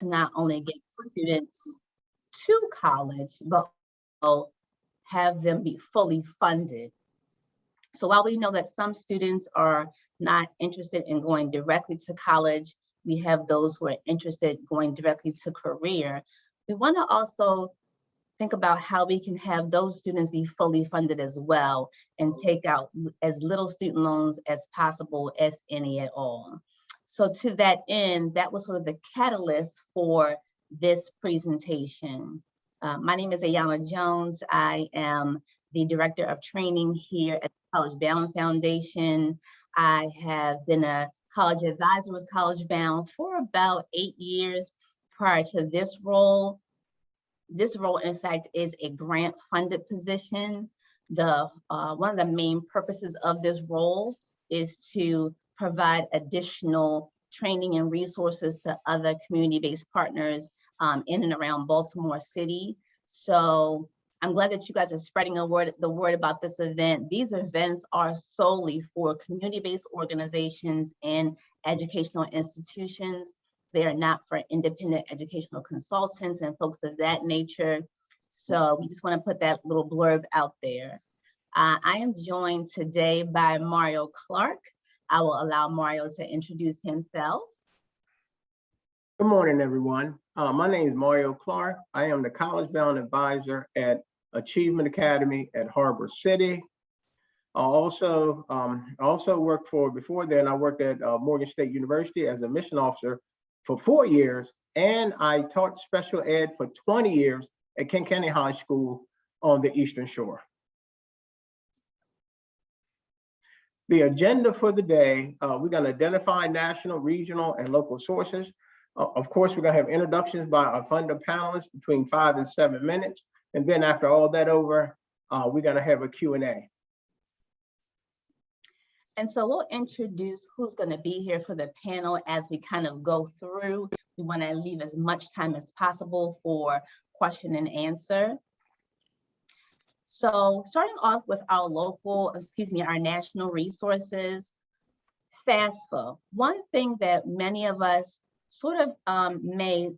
not only get students to college, but also have them be fully funded. So while we know that some students are not interested in going directly to college, we have those who are interested going directly to career. We want to also think about how we can have those students be fully funded as well and take out as little student loans as possible, if any at all. So to that end, that was sort of the catalyst for this presentation. My name is Ayana Jones. I am the Director of Training here at CollegeBound Foundation. I have been a college advisor with CollegeBound for about 8 years prior to this role. This role, in fact, is a grant-funded position. One of the main purposes of this role is to provide additional training and resources to other community-based partners in and around Baltimore City. So I'm glad that you guys are spreading the word about this event. These events are solely for community-based organizations and educational institutions. They are not for independent educational consultants and folks of that nature. So we just want to put that little blurb out there. I am joined today by Mario Clark. I will allow Mario to introduce himself. Good morning, everyone. My name is Mario Clark. I am the CollegeBound advisor at Achievement Academy at Harbor City. I also worked before then, I worked at Morgan State University as a mission officer for 4 years, and I taught special ed for 20 years at Kent County High School on the Eastern Shore. The agenda for the day, we're going to identify national, regional, and local sources. Of course, we're going to have introductions by our funder panelists between 5 and 7 minutes. And then after all that over, we're going to have a Q&A. And so we'll introduce who's going to be here for the panel as we kind of go through. We want to leave as much time as possible for question and answer. So starting off with our our national resources, FAFSA. One thing that many of us sort of may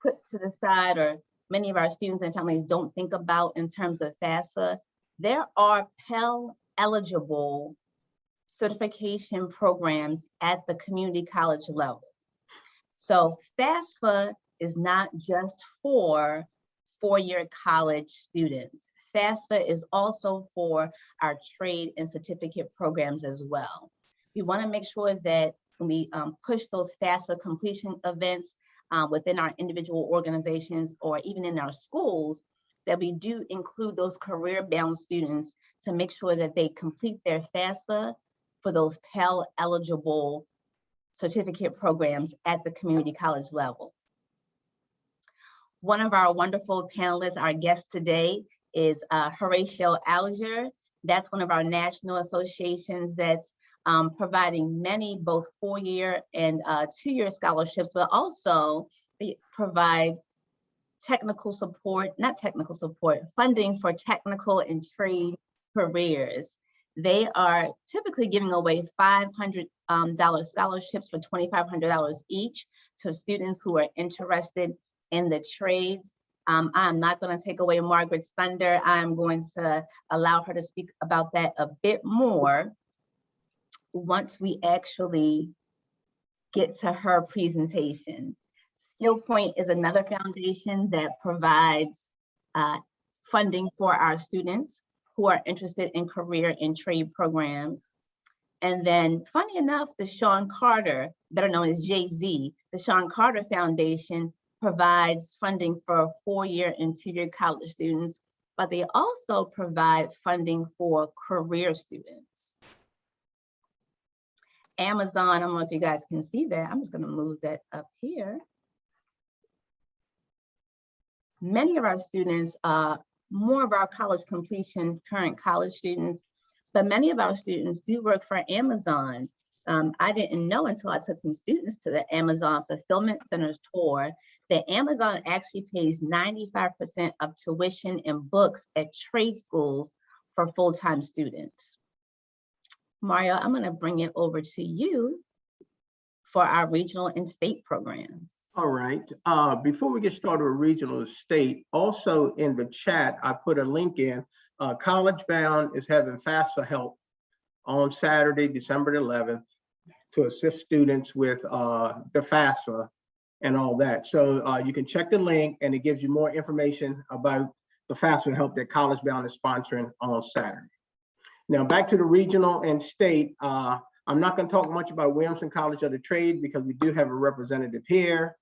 put to the side, or many of our students and families don't think about in terms of FAFSA, there are Pell eligible certification programs at the community college level. So FAFSA is not just for four-year college students. FAFSA is also for our trade and certificate programs as well. We want to make sure that when we push those FAFSA completion events within our individual organizations or even in our schools, that we do include those career-bound students to make sure that they complete their FAFSA for those Pell eligible certificate programs at the community college level. One of our wonderful panelists, our guest today, is Horatio Alger. That's one of our national associations that's providing many both 4-year and 2-year scholarships, but also they provide technical support, funding for technical and trade careers. They are typically giving away $500 scholarships for $2,500 each to students who are interested in the trades. I'm not going to take away Margaret's thunder. I'm going to allow her to speak about that a bit more once we actually get to her presentation. SkillPoint is another foundation that provides funding for our students who are interested in career and trade programs. And then, funny enough, the Sean Carter, better known as Jay-Z, the Sean Carter Foundation provides funding for 4-year and 2-year college students, but they also provide funding for career students. Amazon, I don't know if you guys can see that. I'm just going to move that up here. Many of our students, more of our college completion, current college students, but many of our students do work for Amazon. I didn't know until I took some students to the Amazon Fulfillment Centers tour that Amazon actually pays 95% of tuition and books at trade schools for full-time students. Mario, I'm going to bring it over to you for our regional and state programs. All right. Before we get started with regional and state, also in the chat, I put a link in. CollegeBound is having FAFSA help on Saturday, December 11th, to assist students with the FAFSA and all that. So you can check the link, and it gives you more information about the FAFSA help that CollegeBound is sponsoring on Saturday. Now back to the regional and state. I'm not going to talk much about Williamson College of the Trade because we do have a representative here.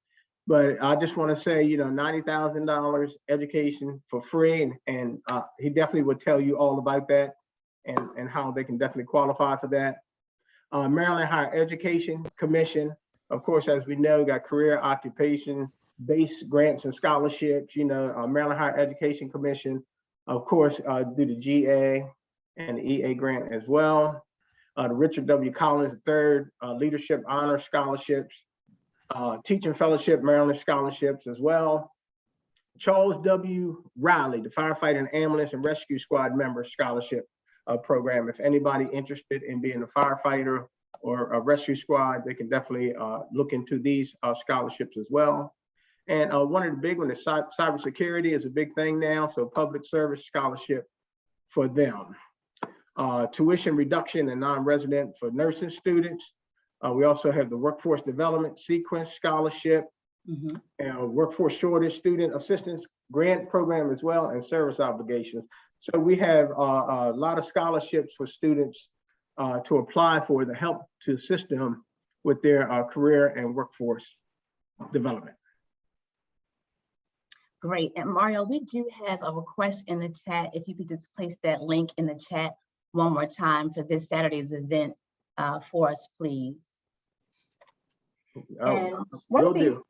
But I just want to say, you know, $90,000 education for free, and he definitely would tell you all about that and how they can definitely qualify for that. Maryland Higher Education Commission, of course, as we know, got career occupation-based grants and scholarships. You know, Maryland Higher Education Commission, of course, do the GA and the EA grant as well. The Richard W. Collins III Leadership Honor Scholarships. Teaching Fellowship Maryland scholarships as well. Charles W. Riley, the Firefighter and Ambulance and Rescue Squad Member Scholarship Program. If anybody interested in being a firefighter or a rescue squad, they can definitely look into these scholarships as well. And one of the big ones is cybersecurity is a big thing now, so public service scholarship for them. Tuition reduction and non-resident for nursing students. We also have the Workforce Development Sequence Scholarship, and Workforce Shortage Student Assistance Grant Program as well, and service obligations. So we have a lot of scholarships for students to apply for to help to assist them with their career and workforce development. Great. And Mario, we do have a request in the chat. If you could just place that link in the chat one more time for this Saturday's event for us, please. Oh, will do.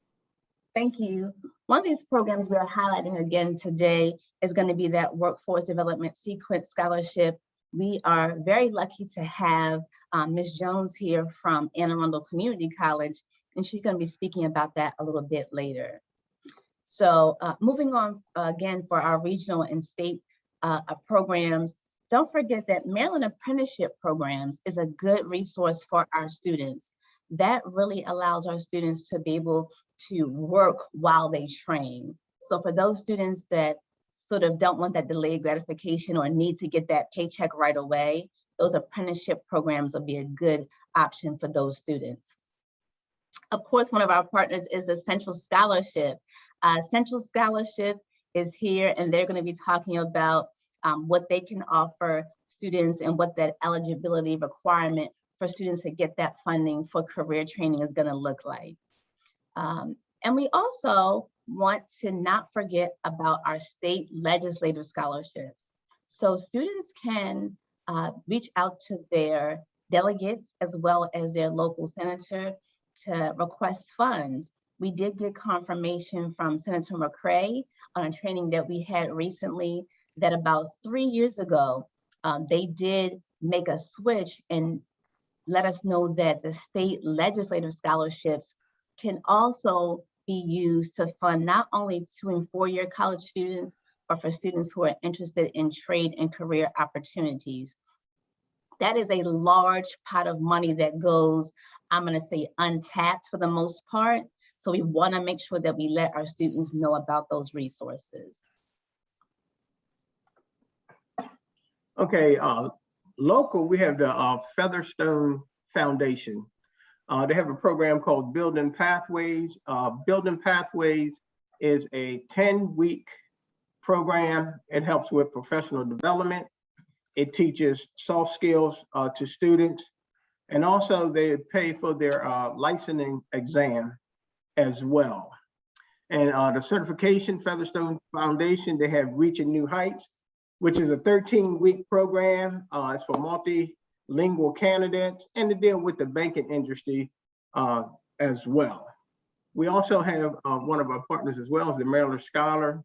Thank you. One of these programs we are highlighting again today is going to be that Workforce Development Sequence Scholarship. We are very lucky to have Ms. Jones here from Anne Arundel Community College, and she's going to be speaking about that a little bit later. So moving on again for our regional and state programs, don't forget that Maryland Apprenticeship Programs is a good resource for our students. That really allows our students to be able to work while they train. So for those students that sort of don't want that delayed gratification or need to get that paycheck right away, those apprenticeship programs will be a good option for those students. Of course, one of our partners is the Central Scholarship. Central Scholarship is here, and they're going to be talking about what they can offer students and what that eligibility requirement for students to get that funding for career training is going to look like. And we also want to not forget about our state legislative scholarships. So students can reach out to their delegates as well as their local senator to request funds. We did get confirmation from Senator McCray on a training that we had recently that about 3 years ago, they did make a switch and let us know that the state legislative scholarships can also be used to fund not only 2- and 4-year college students, but for students who are interested in trade and career opportunities. That is a large pot of money that goes, I'm going to say, untapped for the most part. So we want to make sure that we let our students know about those resources. Okay, local, we have the Featherstone Foundation. They have a program called Building Pathways. Building Pathways is a 10-week program. It helps with professional development. It teaches soft skills to students. And also they pay for their licensing exam as well. And the certification, Featherstone Foundation, they have Reaching New Heights, which is a 13-week program. It's for multilingual candidates and to deal with the banking industry as well. We also have one of our partners as well, is the Maryland Scholar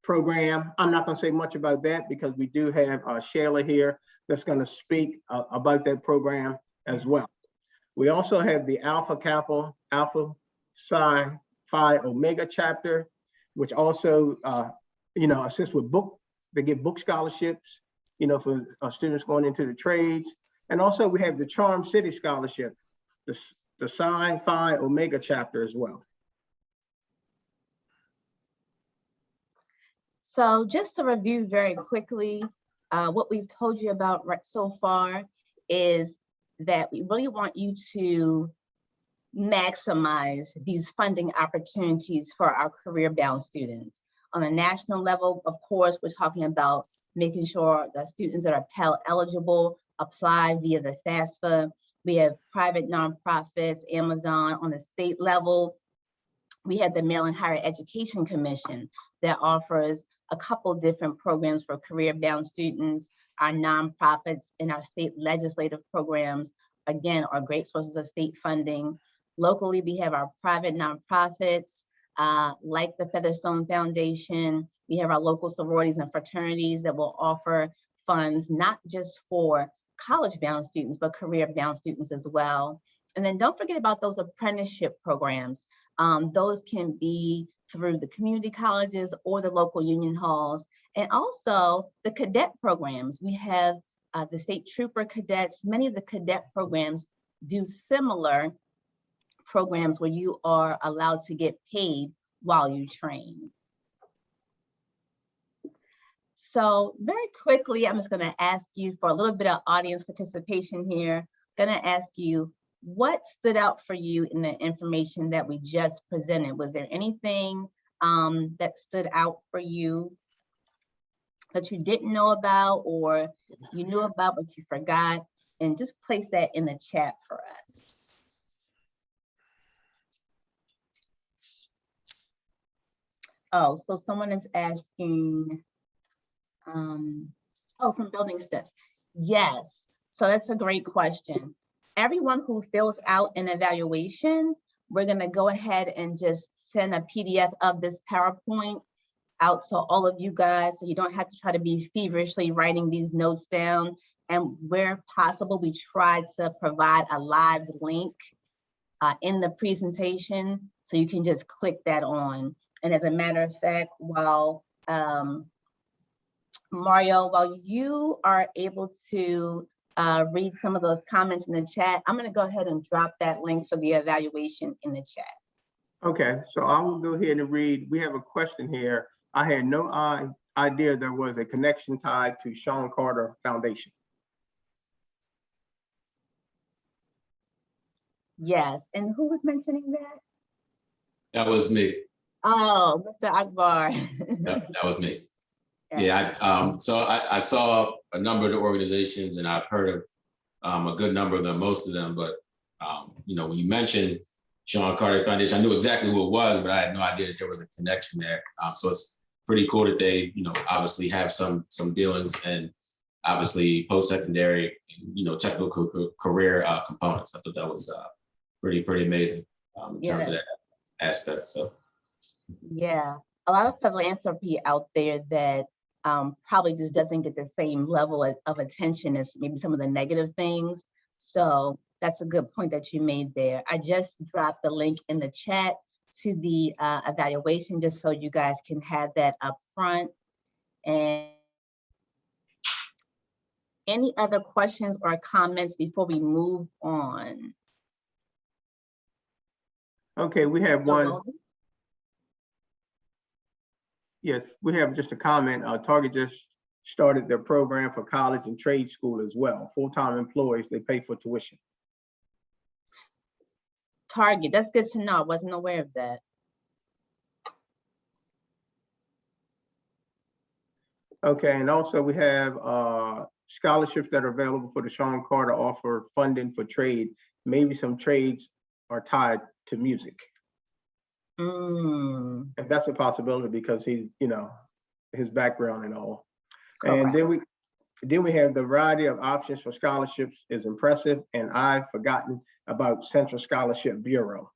Program. I'm not going to say much about that because we do have Shayla here that's going to speak about that program as well. We also have the Alpha Kappa, Alpha Psi Phi Omega chapter, which also assists with book. They get book scholarships, for students going into the trades. And also we have the Charm City Scholarship, the Psi Phi Omega chapter as well. So just to review very quickly, what we've told you about so far is that we really want you to maximize these funding opportunities for our career-bound students. On a national level, of course, we're talking about making sure that students that are Pell eligible apply via the FAFSA. We have private nonprofits, Amazon. On the state level, we have the Maryland Higher Education Commission that offers a couple different programs for career-bound students. Our nonprofits and our state legislative programs, again, are great sources of state funding. Locally, we have our private nonprofits, like the Featherstone Foundation. We have our local sororities and fraternities that will offer funds, not just for college-bound students, but career-bound students as well. And then don't forget about those apprenticeship programs. Those can be through the community colleges or the local union halls, and also the cadet programs. We have the state trooper cadets. Many of the cadet programs do similar programs where you are allowed to get paid while you train. So very quickly, I'm just going to ask you for a little bit of audience participation here. I'm going to ask you, what stood out for you in the information that we just presented? Was there anything that stood out for you that you didn't know about, or you knew about but you forgot? And just place that in the chat for us. Oh, so someone is asking, oh, from Building Steps. Yes, so that's a great question. Everyone who fills out an evaluation, we're gonna go ahead and just send a PDF of this PowerPoint out to all of you guys, so you don't have to try to be feverishly writing these notes down. And where possible, we try to provide a live link in the presentation, so you can just click that on. And as a matter of fact, while Mario, while you are able to read some of those comments in the chat, I'm going to go ahead and drop that link for the evaluation in the chat. Okay, so I will go ahead and read. We have a question here. I had no idea there was a connection tied to Sean Carter Foundation. Yes, and who was mentioning that? That was me. Oh, Mr. Akbar. That was me. Yeah, so I saw a number of the organizations, and I've heard of a good number of them, most of them, but you know, when you mentioned Sean Carter's Foundation, I knew exactly who it was, but I had no idea that there was a connection there. So it's pretty cool that they, you know, obviously have some dealings, and obviously post-secondary, you know, technical career components. I thought that was pretty amazing in terms of that aspect. So yeah, a lot of philanthropy out there that probably just doesn't get the same level of attention as maybe some of the negative things. So that's a good point that you made there. I just dropped the link in the chat to the evaluation, just so you guys can have that up front. And any other questions or comments before we move on? Okay, we have Mr. one. Wilson? Yes, we have just a comment. Target just started their program for college and trade school as well. Full-time employees, they pay for tuition. Target, that's good to know. I wasn't aware of that. Okay, and also we have scholarships that are available for the Sean Carter offer funding for trade. Maybe some trades are tied to music. And that's a possibility because he, you know, his background and all. Correct. And then we have the variety of options for scholarships is impressive, and I've forgotten about Central Scholarship Bureau.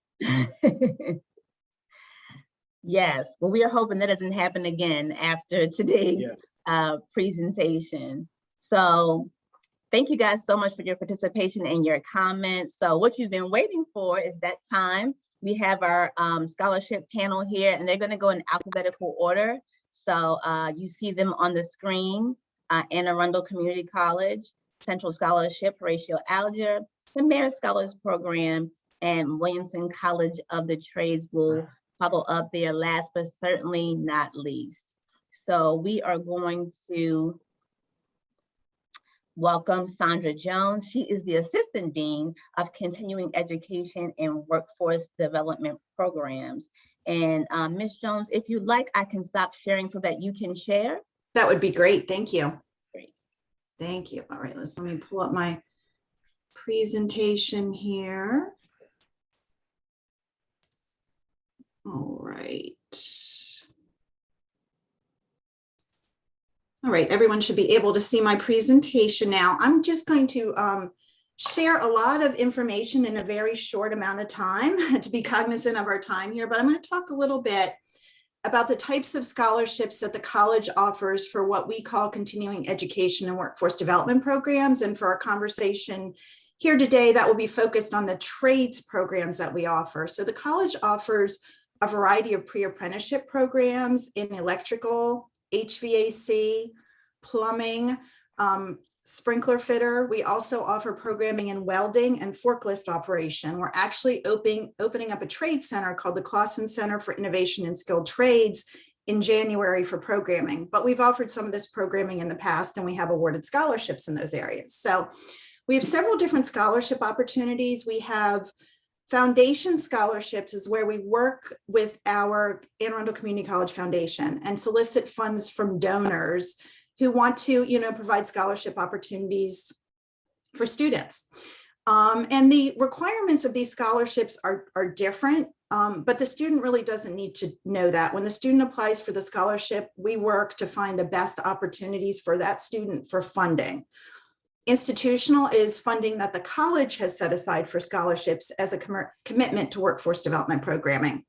Yes, well, we are hoping that doesn't happen again after today's presentation. So thank you guys so much for your participation and your comments. So what you've been waiting for is that time. We have our scholarship panel here, and they're going to go in alphabetical order. So you see them on the screen. Anne Arundel Community College, Central Scholarship, Horatio Alger, the Merit Scholars Program, and Williamson College of the Trades will follow up there last, but certainly not least. So we are going to welcome Sandra Jones. She is the Assistant Dean of Continuing Education and Workforce Development Programs. And Ms. Jones, if you'd like, I can stop sharing so that you can share. That would be great. Thank you. Great. Thank you. All right, let me pull up my presentation here. All right. All right, everyone should be able to see my presentation now. I'm just going to share a lot of information in a very short amount of time to be cognizant of our time here, but I'm going to talk a little bit about the types of scholarships that the college offers for what we call continuing education and workforce development programs. And for our conversation here today, that will be focused on the trades programs that we offer. So the college offers a variety of pre-apprenticeship programs in electrical, HVAC, plumbing, sprinkler fitter. We also offer programming in welding and forklift operation. We're actually opening up a trade center called the Clausen Center for Innovation and Skilled Trades in January for programming. But we've offered some of this programming in the past, and we have awarded scholarships in those areas. So we have several different scholarship opportunities. We have foundation scholarships, is where we work with our Anne Arundel Community College Foundation and solicit funds from donors who want to, provide scholarship opportunities for students. And the requirements of these scholarships are different, but the student really doesn't need to know that. When the student applies for the scholarship, we work to find the best opportunities for that student for funding. Institutional is funding that the college has set aside for scholarships as a commitment to workforce development programming.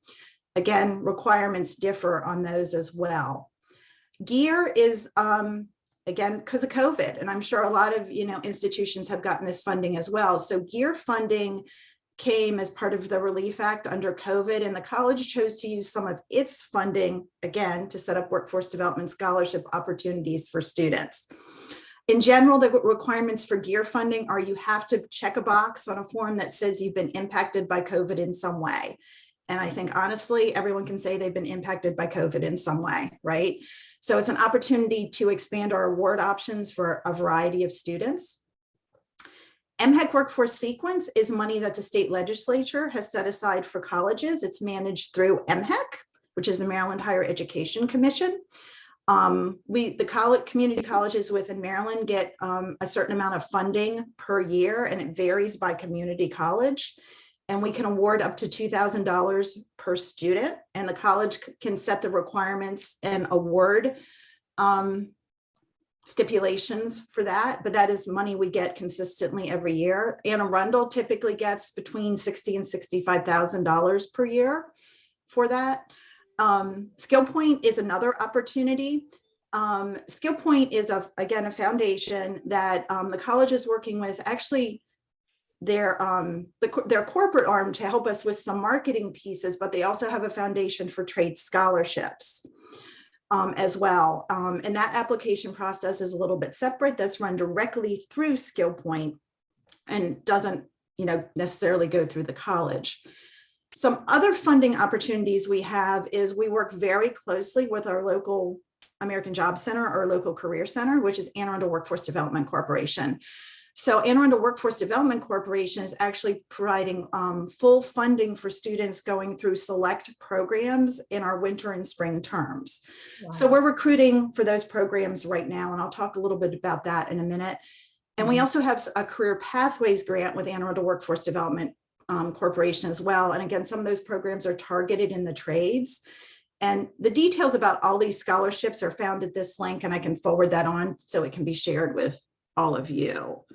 Again, requirements differ on those as well. Gear is, again, because of COVID, and I'm sure a lot of institutions have gotten this funding as well. So gear funding came as part of the Relief Act under COVID, and the college chose to use some of its funding, again, to set up workforce development scholarship opportunities for students. In general, the requirements for gear funding are you have to check a box on a form that says you've been impacted by COVID in some way. And I think, honestly, everyone can say they've been impacted by COVID in some way, right? So it's an opportunity to expand our award options for a variety of students. MHEC Workforce Sequence is money that the state legislature has set aside for colleges. It's managed through MHEC, which is the Maryland Higher Education Commission. The community colleges within Maryland get a certain amount of funding per year, and it varies by community college. And we can award up to $2,000 per student, and the college can set the requirements and award stipulations for that, but that is money we get consistently every year. Anne Arundel typically gets between $60,000 and $65,000 per year for that. Skill Point is another opportunity. Skill Point is, again, a foundation that the college is working with, actually their corporate arm, to help us with some marketing pieces, but they also have a foundation for trade scholarships as well. And that application process is a little bit separate. That's run directly through Skill Point and doesn't necessarily go through the college. Some other funding opportunities we have is we work very closely with our local American Job Center or local career center, which is Anne Arundel Workforce Development Corporation. So Anne Arundel Workforce Development Corporation is actually providing full funding for students going through select programs in our winter and spring terms. Wow. So we're recruiting for those programs right now, and I'll talk a little bit about that in a minute. And we also have a Career Pathways grant with Anne Arundel Workforce Development Corporation as well. And again, some of those programs are targeted in the trades. And the details about all these scholarships are found at this link, and I can forward that on so it can be shared with all of you.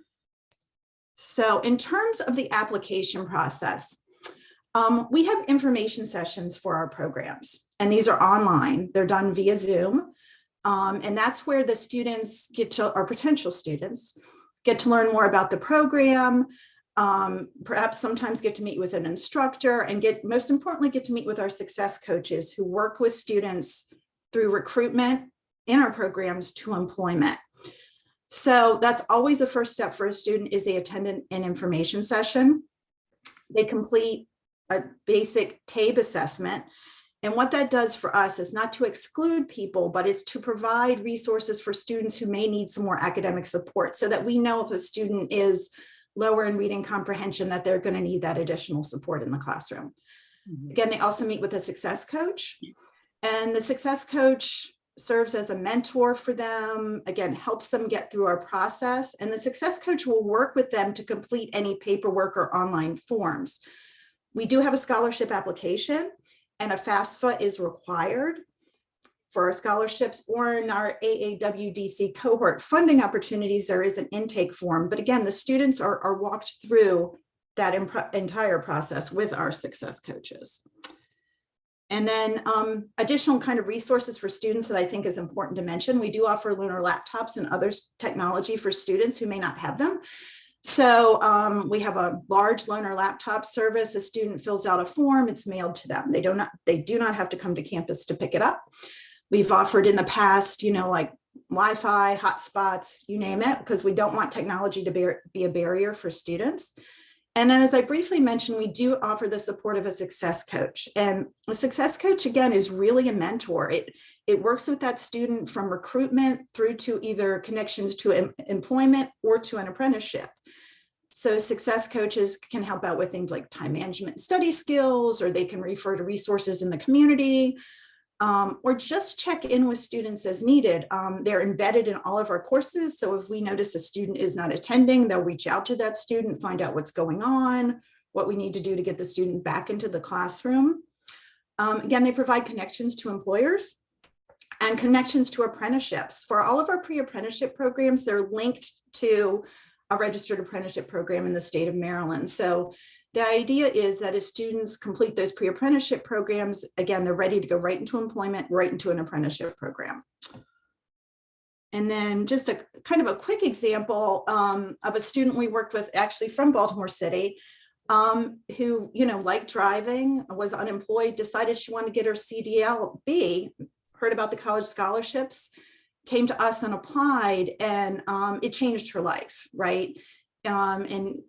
So in terms of the application process, we have information sessions for our programs, and these are online. They're done via Zoom. And that's where the students our potential students get to learn more about the program, perhaps sometimes get to meet with an instructor, and most importantly, get to meet with our success coaches who work with students through recruitment in our programs to employment. So that's always the first step for a student, is they attend an information session. They complete a basic TABE assessment, And what that does for us is not to exclude people, but it's to provide resources for students who may need some more academic support, so that we know if a student is lower in reading comprehension, that they're going to need that additional support in the classroom. Again, they also meet with a success coach, and the success coach serves as a mentor for them, again, helps them get through our process. And the success coach will work with them to complete any paperwork or online forms. We do have a scholarship application, and a FAFSA is required for our scholarships, or in our AAWDC cohort funding opportunities, there is an intake form. But again, the students are walked through that entire process with our success coaches. And then additional kind of resources for students that I think is important to mention. We do offer learner laptops and other technology for students who may not have them. So we have a large learner laptop service. A student fills out a form, it's mailed to them. They do not have to come to campus to pick it up. We've offered in the past, like Wi-Fi, hotspots, you name it, because we don't want technology to be a barrier for students. And then, as I briefly mentioned, we do offer the support of a success coach. And a success coach, again, is really a mentor. It works with that student from recruitment through to either connections to employment or to an apprenticeship. So success coaches can help out with things like time management and study skills, or they can refer to resources in the community, or just check in with students as needed. They're embedded in all of our courses. So if we notice a student is not attending, they'll reach out to that student, find out what's going on, what we need to do to get the student back into the classroom. Again, they provide connections to employers and connections to apprenticeships. For all of our pre-apprenticeship programs, they're linked to a registered apprenticeship program in the state of Maryland. So the idea is that as students complete those pre-apprenticeship programs, again, they're ready to go right into employment, right into an apprenticeship program. And then just a kind of a quick example of a student we worked with actually from Baltimore City, who, liked driving, was unemployed, decided she wanted to get her CDLB, heard about the college scholarships, came to us and applied, and it changed her life, right? And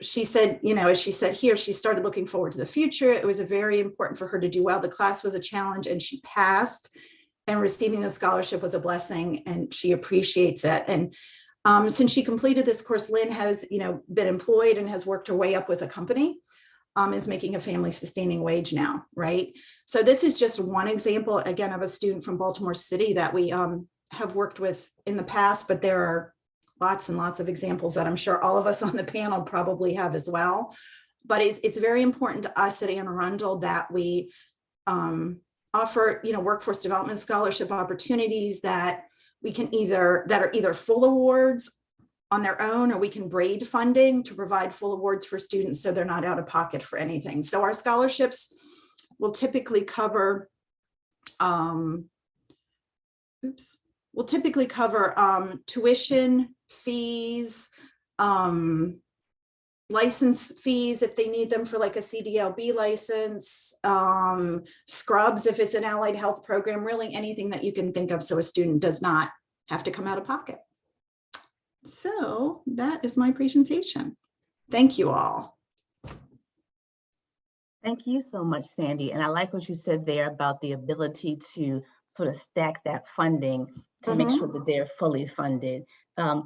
she said, as she said here, she started looking forward to the future. It was very important for her to do well. The class was a challenge and she passed, and receiving the scholarship was a blessing, and she appreciates it. And since she completed this course, Lynn has, been employed and has worked her way up with a company, is making a family sustaining wage now, right? So this is just one example, again, of a student from Baltimore City that we have worked with in the past, but there are lots and lots of examples that I'm sure all of us on the panel probably have as well. But it's very important to us at Anne Arundel that we offer, workforce development scholarship opportunities that we can that are either full awards on their own, or we can braid funding to provide full awards for students so they're not out of pocket for anything. So our scholarships will typically cover tuition fees, license fees if they need them for like a CDLB license, scrubs if it's an allied health program, really anything that you can think of so a student does not have to come out of pocket. So that is my presentation. Thank you all. Thank you so much, Sandy. And I like what you said there about the ability to sort of stack that funding to make sure that they're fully funded.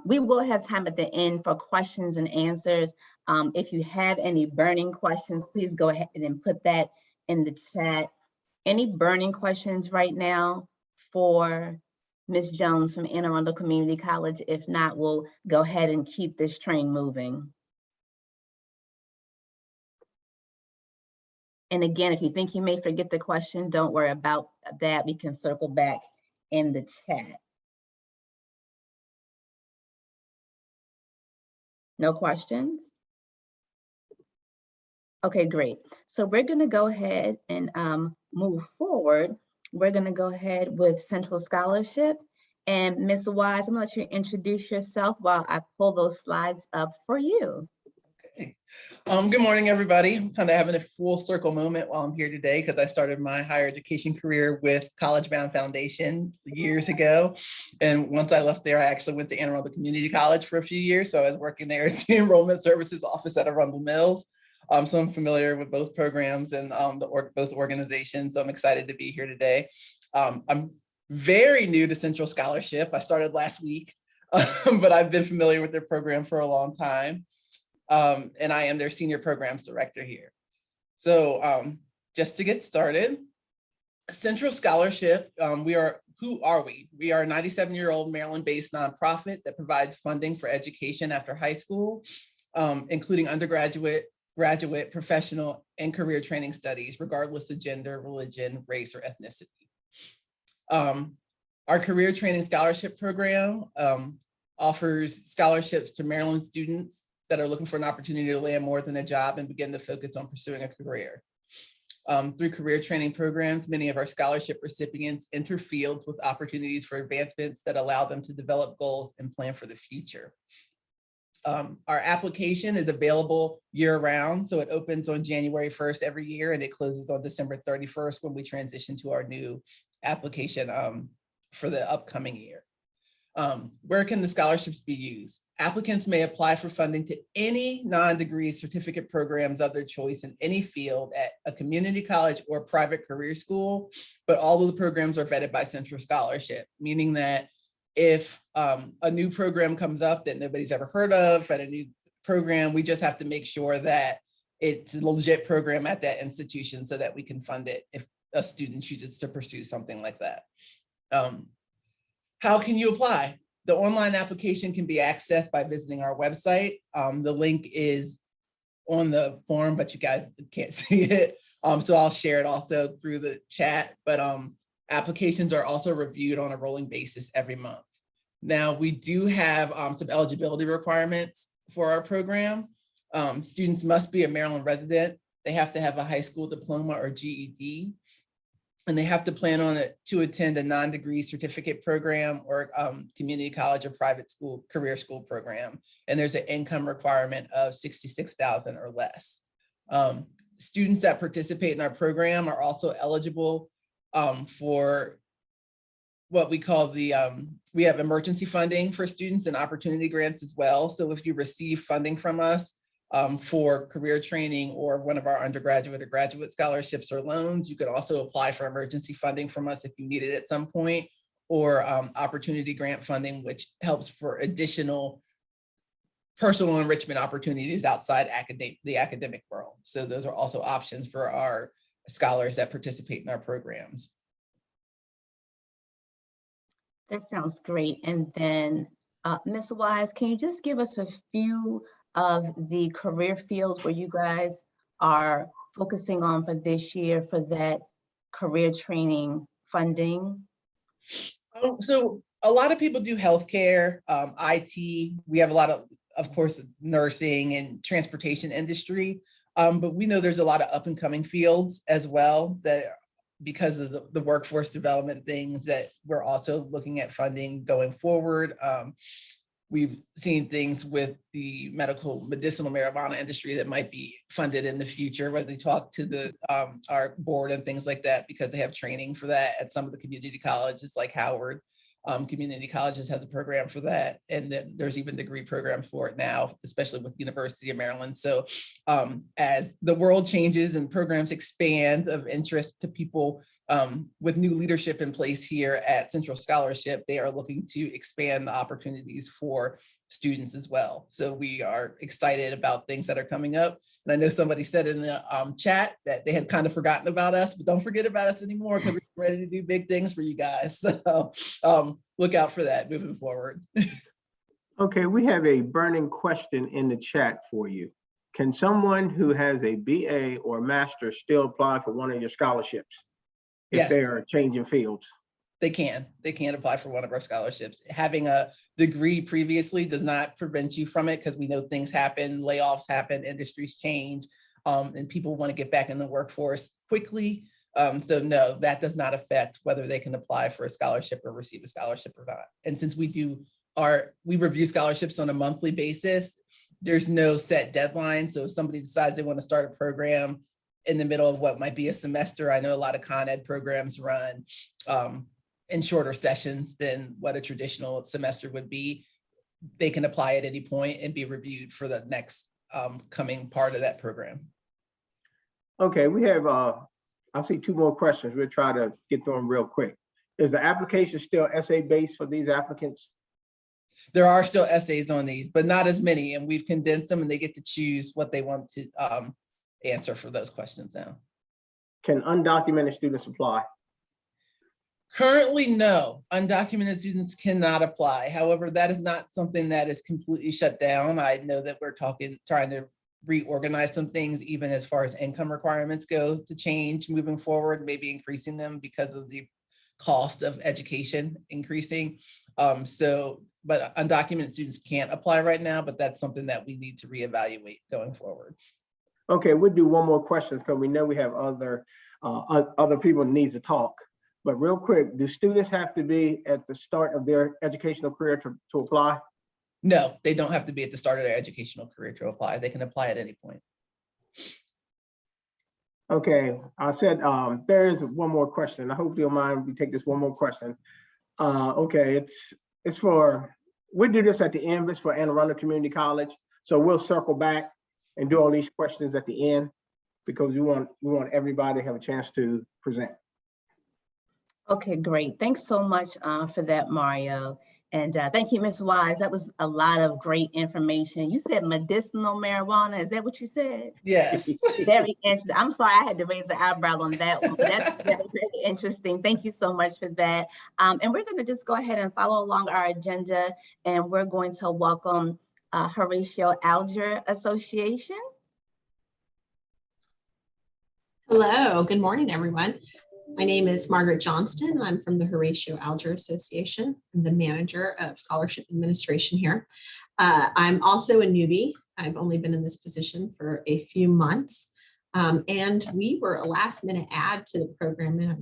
We will have time at the end for questions and answers. If you have any burning questions, please go ahead and put that in the chat. Any burning questions right now for Ms. Jones from Anne Arundel Community College? If not, we'll go ahead and keep this train moving. And again, if you think you may forget the question, don't worry about that. We can circle back in the chat. No questions? Okay, great. So we're going to go ahead and move forward. We're going to go ahead with Central Scholarship. And Ms. Wise, I'm going to let you introduce yourself while I pull those slides up for you. Okay. Good morning, everybody. I'm kind of having a full circle moment while I'm here today because I started my higher education career with CollegeBound Foundation years ago. And once I left there, I actually went to Anne Arundel Community College for a few years. So I was working there as the Enrollment Services Office at Arundel Mills. So I'm familiar with both programs and both organizations. So I'm excited to be here today. I'm very new to Central Scholarship. I started last week, but I've been familiar with their program for a long time. And I am their senior programs director here. So just to get started, Central Scholarship, who are we? We are a 97-year-old Maryland-based nonprofit that provides funding for education after high school, including undergraduate, graduate, professional, and career training studies, regardless of gender, religion, race, or ethnicity. Our career training scholarship program offers scholarships to Maryland students that are looking for an opportunity to land more than a job and begin to focus on pursuing a career. Through career training programs, many of our scholarship recipients enter fields with opportunities for advancements that allow them to develop goals and plan for the future. Our application is available year-round, so it opens on January 1st every year and it closes on December 31st when we transition to our new application for the upcoming year. Where can the scholarships be used? Applicants may apply for funding to any non-degree certificate programs of their choice in any field at a community college or private career school, but all of the programs are vetted by Central Scholarship, meaning that if a new program comes up that nobody's ever heard of at a new program, we just have to make sure that it's a legit program at that institution so that we can fund it if a student chooses to pursue something like that. How can you apply? The online application can be accessed by visiting our website. The link is on the form, but you guys can't see it. So I'll share it also through the chat, but applications are also reviewed on a rolling basis every month. Now, we do have some eligibility requirements for our program. Students must be a Maryland resident. They have to have a high school diploma or GED. And they have to plan on it to attend a non-degree certificate program or community college or private school, career school program. And there's an income requirement of $66,000 or less. Students that participate in our program are also eligible for what we call we have emergency funding for students and opportunity grants as well. So if you receive funding from us, for career training or one of our undergraduate or graduate scholarships or loans, you could also apply for emergency funding from us if you need it at some point, or opportunity grant funding, which helps for additional personal enrichment opportunities outside the academic world. So those are also options for our scholars that participate in our programs. That sounds great. And then Ms. Wise, can you just give us a few of the career fields where you guys are focusing on for this year for that career training funding? So a lot of people do healthcare, IT. We have a lot of course, nursing and transportation industry, but we know there's a lot of up and coming fields as well that because of the workforce development things that we're also looking at funding going forward. We've seen things with the medicinal marijuana industry that might be funded in the future, where they talk to our board and things like that, because they have training for that at some of the community colleges like Howard. Community colleges has a program for that. And then there's even degree programs for it now, especially with University of Maryland. So as the world changes and programs expand of interest to people with new leadership in place here at Central Scholarship, they are looking to expand the opportunities for students as well. So we are excited about things that are coming up. And I know somebody said in the chat that they had kind of forgotten about us, but don't forget about us anymore because we're ready to do big things for you guys. So look out for that moving forward. Okay, we have a burning question in the chat for you. Can someone who has a BA or master still apply for one of your scholarships if Yes. they are changing fields? They can apply for one of our scholarships. Having a degree previously does not prevent you from it, because we know things happen, layoffs happen, industries change, and people want to get back in the workforce quickly. So no, that does not affect whether they can apply for a scholarship or receive a scholarship or not. And since we review scholarships on a monthly basis, there's no set deadline. So if somebody decides they want to start a program in the middle of what might be a semester, I know a lot of Con Ed programs run in shorter sessions than what a traditional semester would be. They can apply at any point and be reviewed for the next coming part of that program. Okay, we have, I see two more questions. We'll try to get through them real quick. Is the application still essay-based for these applicants? There are still essays on these, but not as many, and we've condensed them and they get to choose what they want to answer for those questions now. Can undocumented students apply? Currently, no, undocumented students cannot apply. However, that is not something that is completely shut down. I know that we're trying to reorganize some things, even as far as income requirements go, to change moving forward, maybe increasing them because of the cost of education increasing. But undocumented students can't apply right now, but that's something that we need to reevaluate going forward. Okay, we'll do one more question because we know we have other people need to talk. But real quick, do students have to be at the start of their educational career to apply? No, they don't have to be at the start of their educational career to apply. They can apply at any point. Okay, I said there is one more question. I hope you don't mind we take this one more question. Okay, it's for, we'll do this at the end, it's for Anne Arundel Community College. So we'll circle back and do all these questions at the end because we want everybody to have a chance to present. Okay, great. Thanks so much for that, Mario. And thank you, Ms. Wise. That was a lot of great information. You said medicinal marijuana. Is that what you said? Yes. Very interesting. I'm sorry, I had to raise the eyebrow on that one, but that's very, very interesting. Thank you so much for that. And we're going to just go ahead and follow along our agenda, and we're going to welcome Horatio Alger Association. Hello, good morning, everyone. My name is Margaret Johnston. I'm from the Horatio Alger Association. I'm the manager of scholarship administration here. I'm also a newbie. I've only been in this position for a few months. And we were a last minute add to the program, and I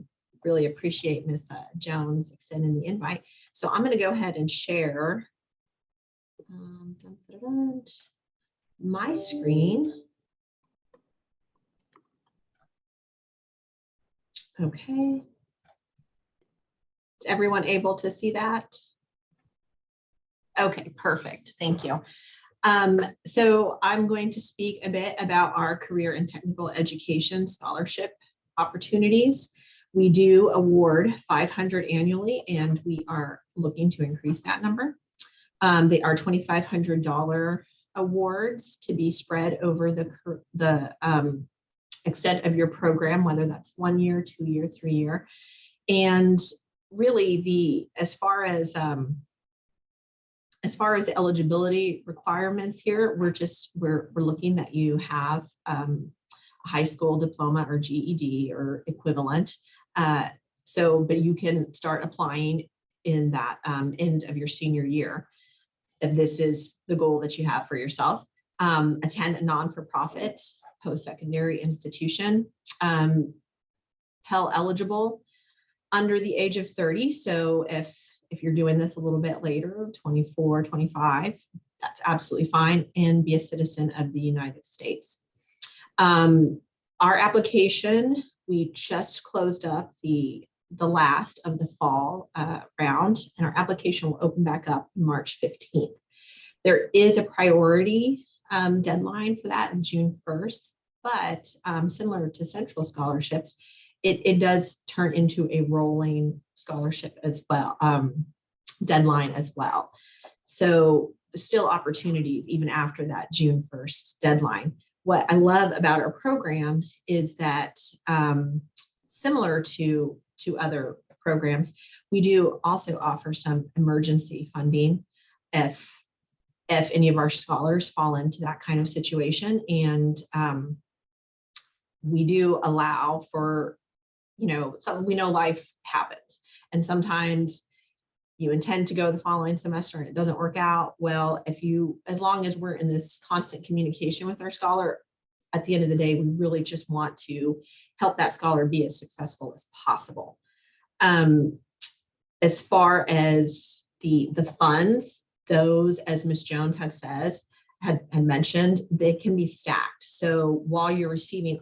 really appreciate Ms. Jones extending the invite. So I'm going to go ahead and share my screen. Okay. Is everyone able to see that? Okay, perfect. Thank you. So I'm going to speak a bit about our career and technical education scholarship opportunities. We do award 500 annually, and we are looking to increase that number. They are $2,500 awards to be spread over the extent of your program, whether that's 1 year, 2 year, 3 year. And really as far as the eligibility requirements here, we're looking that you have a high school diploma or GED or equivalent. But you can start applying in that end of your senior year, if this is the goal that you have for yourself. Attend a non-for-profit post-secondary institution, Pell eligible, under the age of 30. So if you're doing this a little bit later, 24, 25, that's absolutely fine, and be a citizen of the United States. Our application, we just closed up the last of the fall round, and our application will open back up March 15th. There is a priority deadline for that in June 1st, but similar to Central scholarships, it does turn into a rolling scholarship as well, deadline as well. So still opportunities even after that June 1st deadline. What I love about our program is that similar to other programs, we do also offer some emergency funding if any of our scholars fall into that kind of situation. And we do allow for, we know life happens, and sometimes you intend to go the following semester and it doesn't work out. Well, as long as we're in this constant communication with our scholar, at the end of the day, we really just want to help that scholar be as successful as possible. As far as the funds, those, as Ms. Jones had mentioned, they can be stacked. So while you're receiving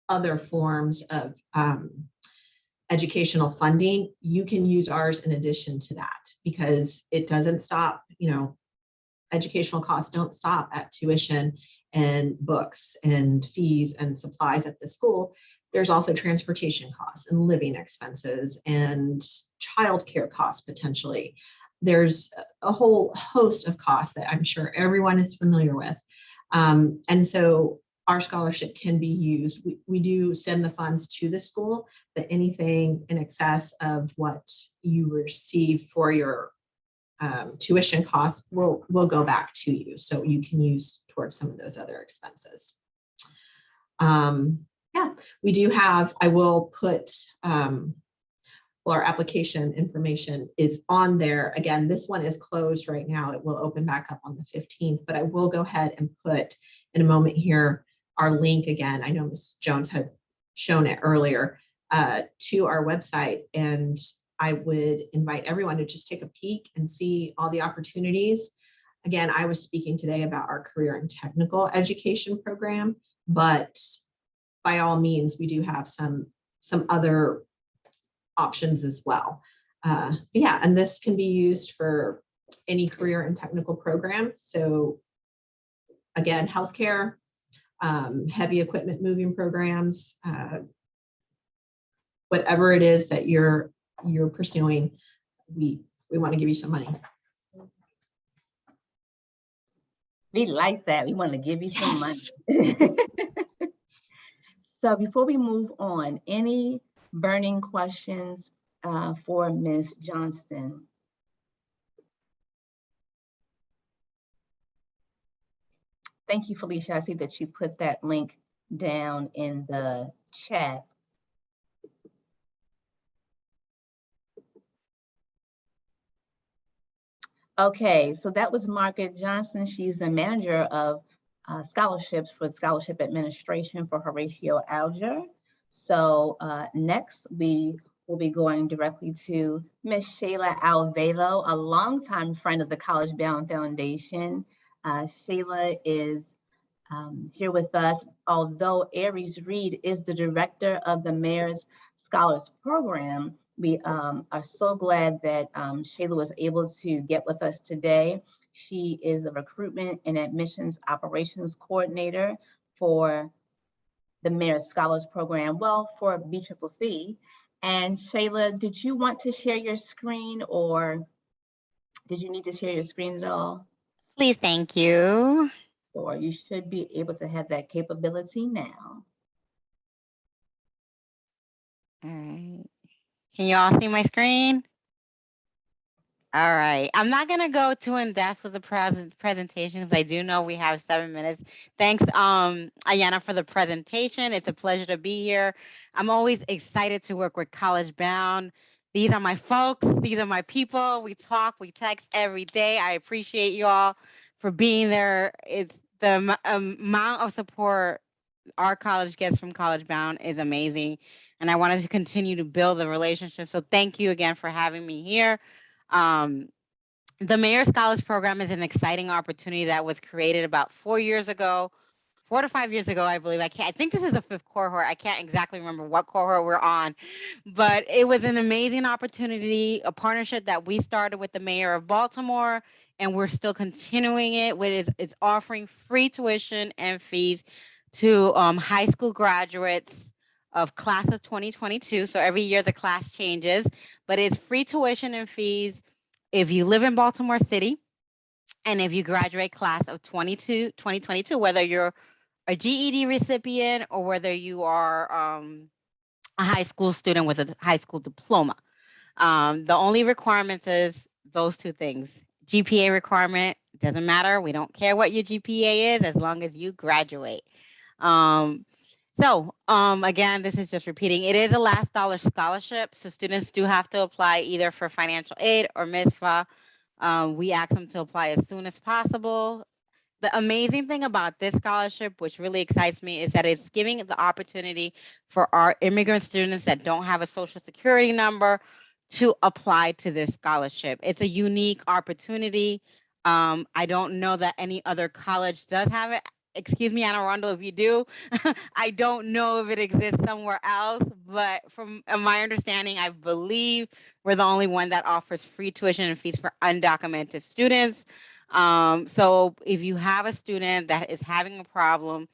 other forms of educational funding, you can use ours in addition to that, because it doesn't stop, educational costs don't stop at tuition and books and fees and supplies at the school, there's also transportation costs and living expenses and childcare costs potentially. There's a whole host of costs that I'm sure everyone is familiar with. And so our scholarship can be used. We do send the funds to the school, but anything in excess of what you receive for your tuition costs will go back to you. So you can use towards some of those other expenses. Yeah, we do have, I will put, well, our application information is on there. Again, this one is closed right now. It will open back up on the 15th, but I will go ahead and put in a moment here our link again. I know Ms. Jones had shown it earlier to our website, and I would invite everyone to just take a peek and see all the opportunities. Again, I was speaking today about our career and technical education program, but by all means, we do have some other options as well. Yeah, and this can be used for any career and technical program. So again, healthcare, heavy equipment moving programs, whatever it is that you're pursuing, we want to give you some money. We like that. We want to give you some money. Yes. So before we move on, any burning questions for Ms. Johnston? Thank you, Felicia. I see that you put that link down in the chat. Okay, so that was Margaret Johnston. She's the manager of scholarships for the Scholarship Administration for Horatio Alger. So next we will be going directly to Ms. Shayla Alvelo, a longtime friend of the CollegeBound Foundation. Shayla is here with us, although Aries Reed is the director of the Mayor's Scholars Program. We are so glad that Shayla was able to get with us today. She is the recruitment and admissions operations coordinator for the Mayor's Scholars Program, well, for BCCC. And Shayla, did you want to share your screen, or did you need to share your screen at all? Please, thank you. Or you should be able to have that capability now. All right. Can you all see my screen? All right. I'm not going to go too in depth with the presentation because I do know we have 7 minutes. Thanks, Ayana, for the presentation. It's a pleasure to be here. I'm always excited to work with CollegeBound. These are my folks. These are my people. We talk, we text every day. I appreciate you all for being there. It's the amount of support our college gets from CollegeBound is amazing. And I wanted to continue to build the relationship. So thank you again for having me here. The Mayor's Scholars Program is an exciting opportunity that was created about 4 years ago, 4 to 5 years ago, I believe. I think this is the 5th cohort. I can't exactly remember what cohort we're on, but it was an amazing opportunity, a partnership that we started with the Mayor of Baltimore, and we're still continuing it. It's offering free tuition and fees to high school graduates of class of 2022. So every year the class changes, but it's free tuition and fees if you live in Baltimore City and if you graduate class of 2022, whether you're a GED recipient or whether you are a high school student with a high school diploma. The only requirements is those 2 things. GPA requirement, doesn't matter. We don't care what your GPA is as long as you graduate. Again, this is just repeating. It is a last dollar scholarship, so students do have to apply either for financial aid or MISFA. We ask them to apply as soon as possible. The amazing thing about this scholarship, which really excites me, is that it's giving the opportunity for our immigrant students that don't have a social security number to apply to this scholarship. It's a unique opportunity. I don't know that any other college does have it. Excuse me, Anne Arundel, if you do. I don't know if it exists somewhere else, but from my understanding, I believe we're the only one that offers free tuition and fees for undocumented students. So if you have a student that is having a problem,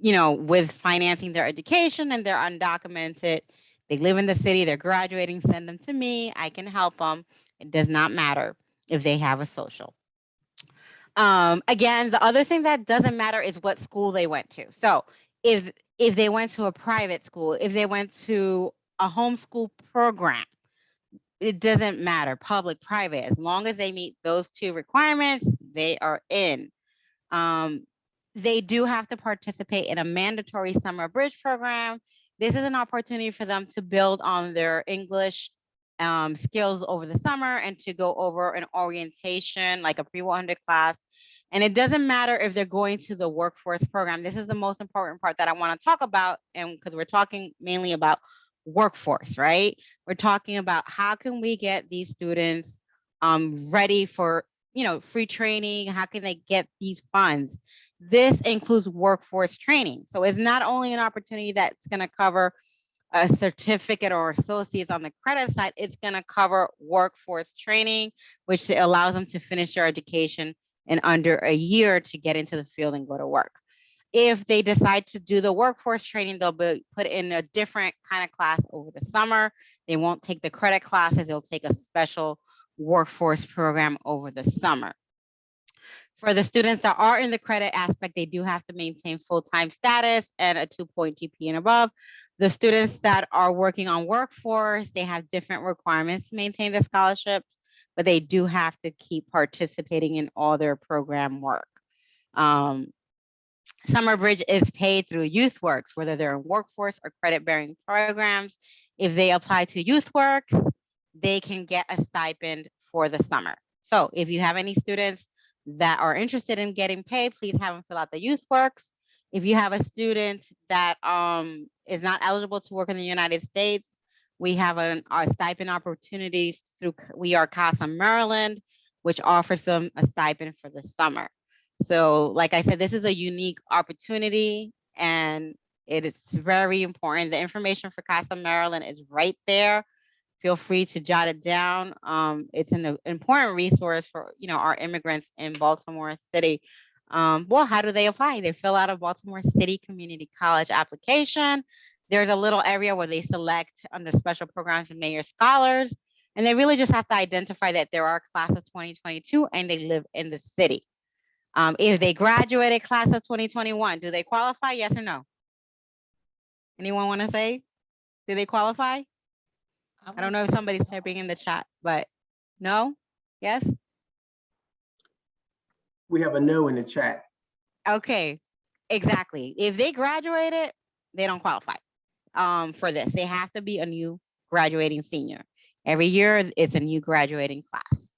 you know, with financing their education and they're undocumented, they live in the city, they're graduating, send them to me. I can help them. It does not matter if they have a social. Again, the other thing that doesn't matter is what school they went to. So if they went to a private school, if they went to a homeschool program, it doesn't matter, public, private, as long as they meet those two requirements, they are in. They do have to participate in a mandatory summer bridge program. This is an opportunity for them to build on their English skills over the summer and to go over an orientation, like a pre-100 class. And it doesn't matter if they're going to the workforce program. This is the most important part that I want to talk about, and because we're talking mainly about workforce, right? We're talking about how can we get these students ready for, you know, free training. How can they get these funds? This includes workforce training. So it's not only an opportunity that's going to cover a certificate or associates on the credit side, it's going to cover workforce training, which allows them to finish their education in under a year to get into the field and go to work. If they decide to do the workforce training, they'll be put in a different kind of class over the summer. They won't take the credit classes. They'll take a special workforce program over the summer. For the students that are in the credit aspect, they do have to maintain full-time status and a 2-point GPA and above. The students that are working on workforce, they have different requirements to maintain the scholarships, but they do have to keep participating in all their program work. Summer Bridge is paid through YouthWorks, whether they're in workforce or credit-bearing programs. If they apply to YouthWorks, they can get a stipend for the summer. So if you have any students that are interested in getting paid, please have them fill out the YouthWorks. If you have a student that is not eligible to work in the United States, we have our stipend opportunities through We Are CASA Maryland, which offers them a stipend for the summer. So like I said, this is a unique opportunity and it is very important. The information for CASA Maryland is right there. Feel free to jot it down. It's an important resource for, you know, our immigrants in Baltimore City. Well, how do they apply? They fill out a Baltimore City Community College application. There's a little area where they select under special programs and mayor scholars. And they really just have to identify that there are class of 2022 and they live in the city. If they graduated class of 2021, do they qualify? Yes or no? Anyone want to say? Do they qualify? I don't know if somebody's typing in the chat, but no? Yes? We have a no in the chat. Okay, exactly. If they graduated, they don't qualify for this. They have to be a new graduating senior. Every year, it's a new graduating class.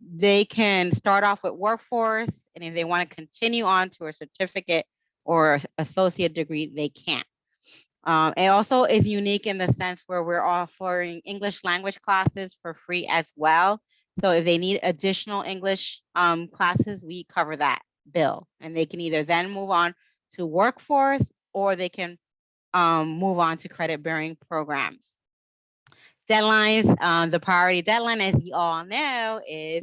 They can start off with workforce, and if they want to continue on to a certificate or associate degree, they can. It also is unique in the sense where we're offering English language classes for free as well. So if they need additional English classes, we cover that bill, and they can either then move on to workforce or they can move on to credit-bearing programs. Deadlines, the priority deadline, as you all know, is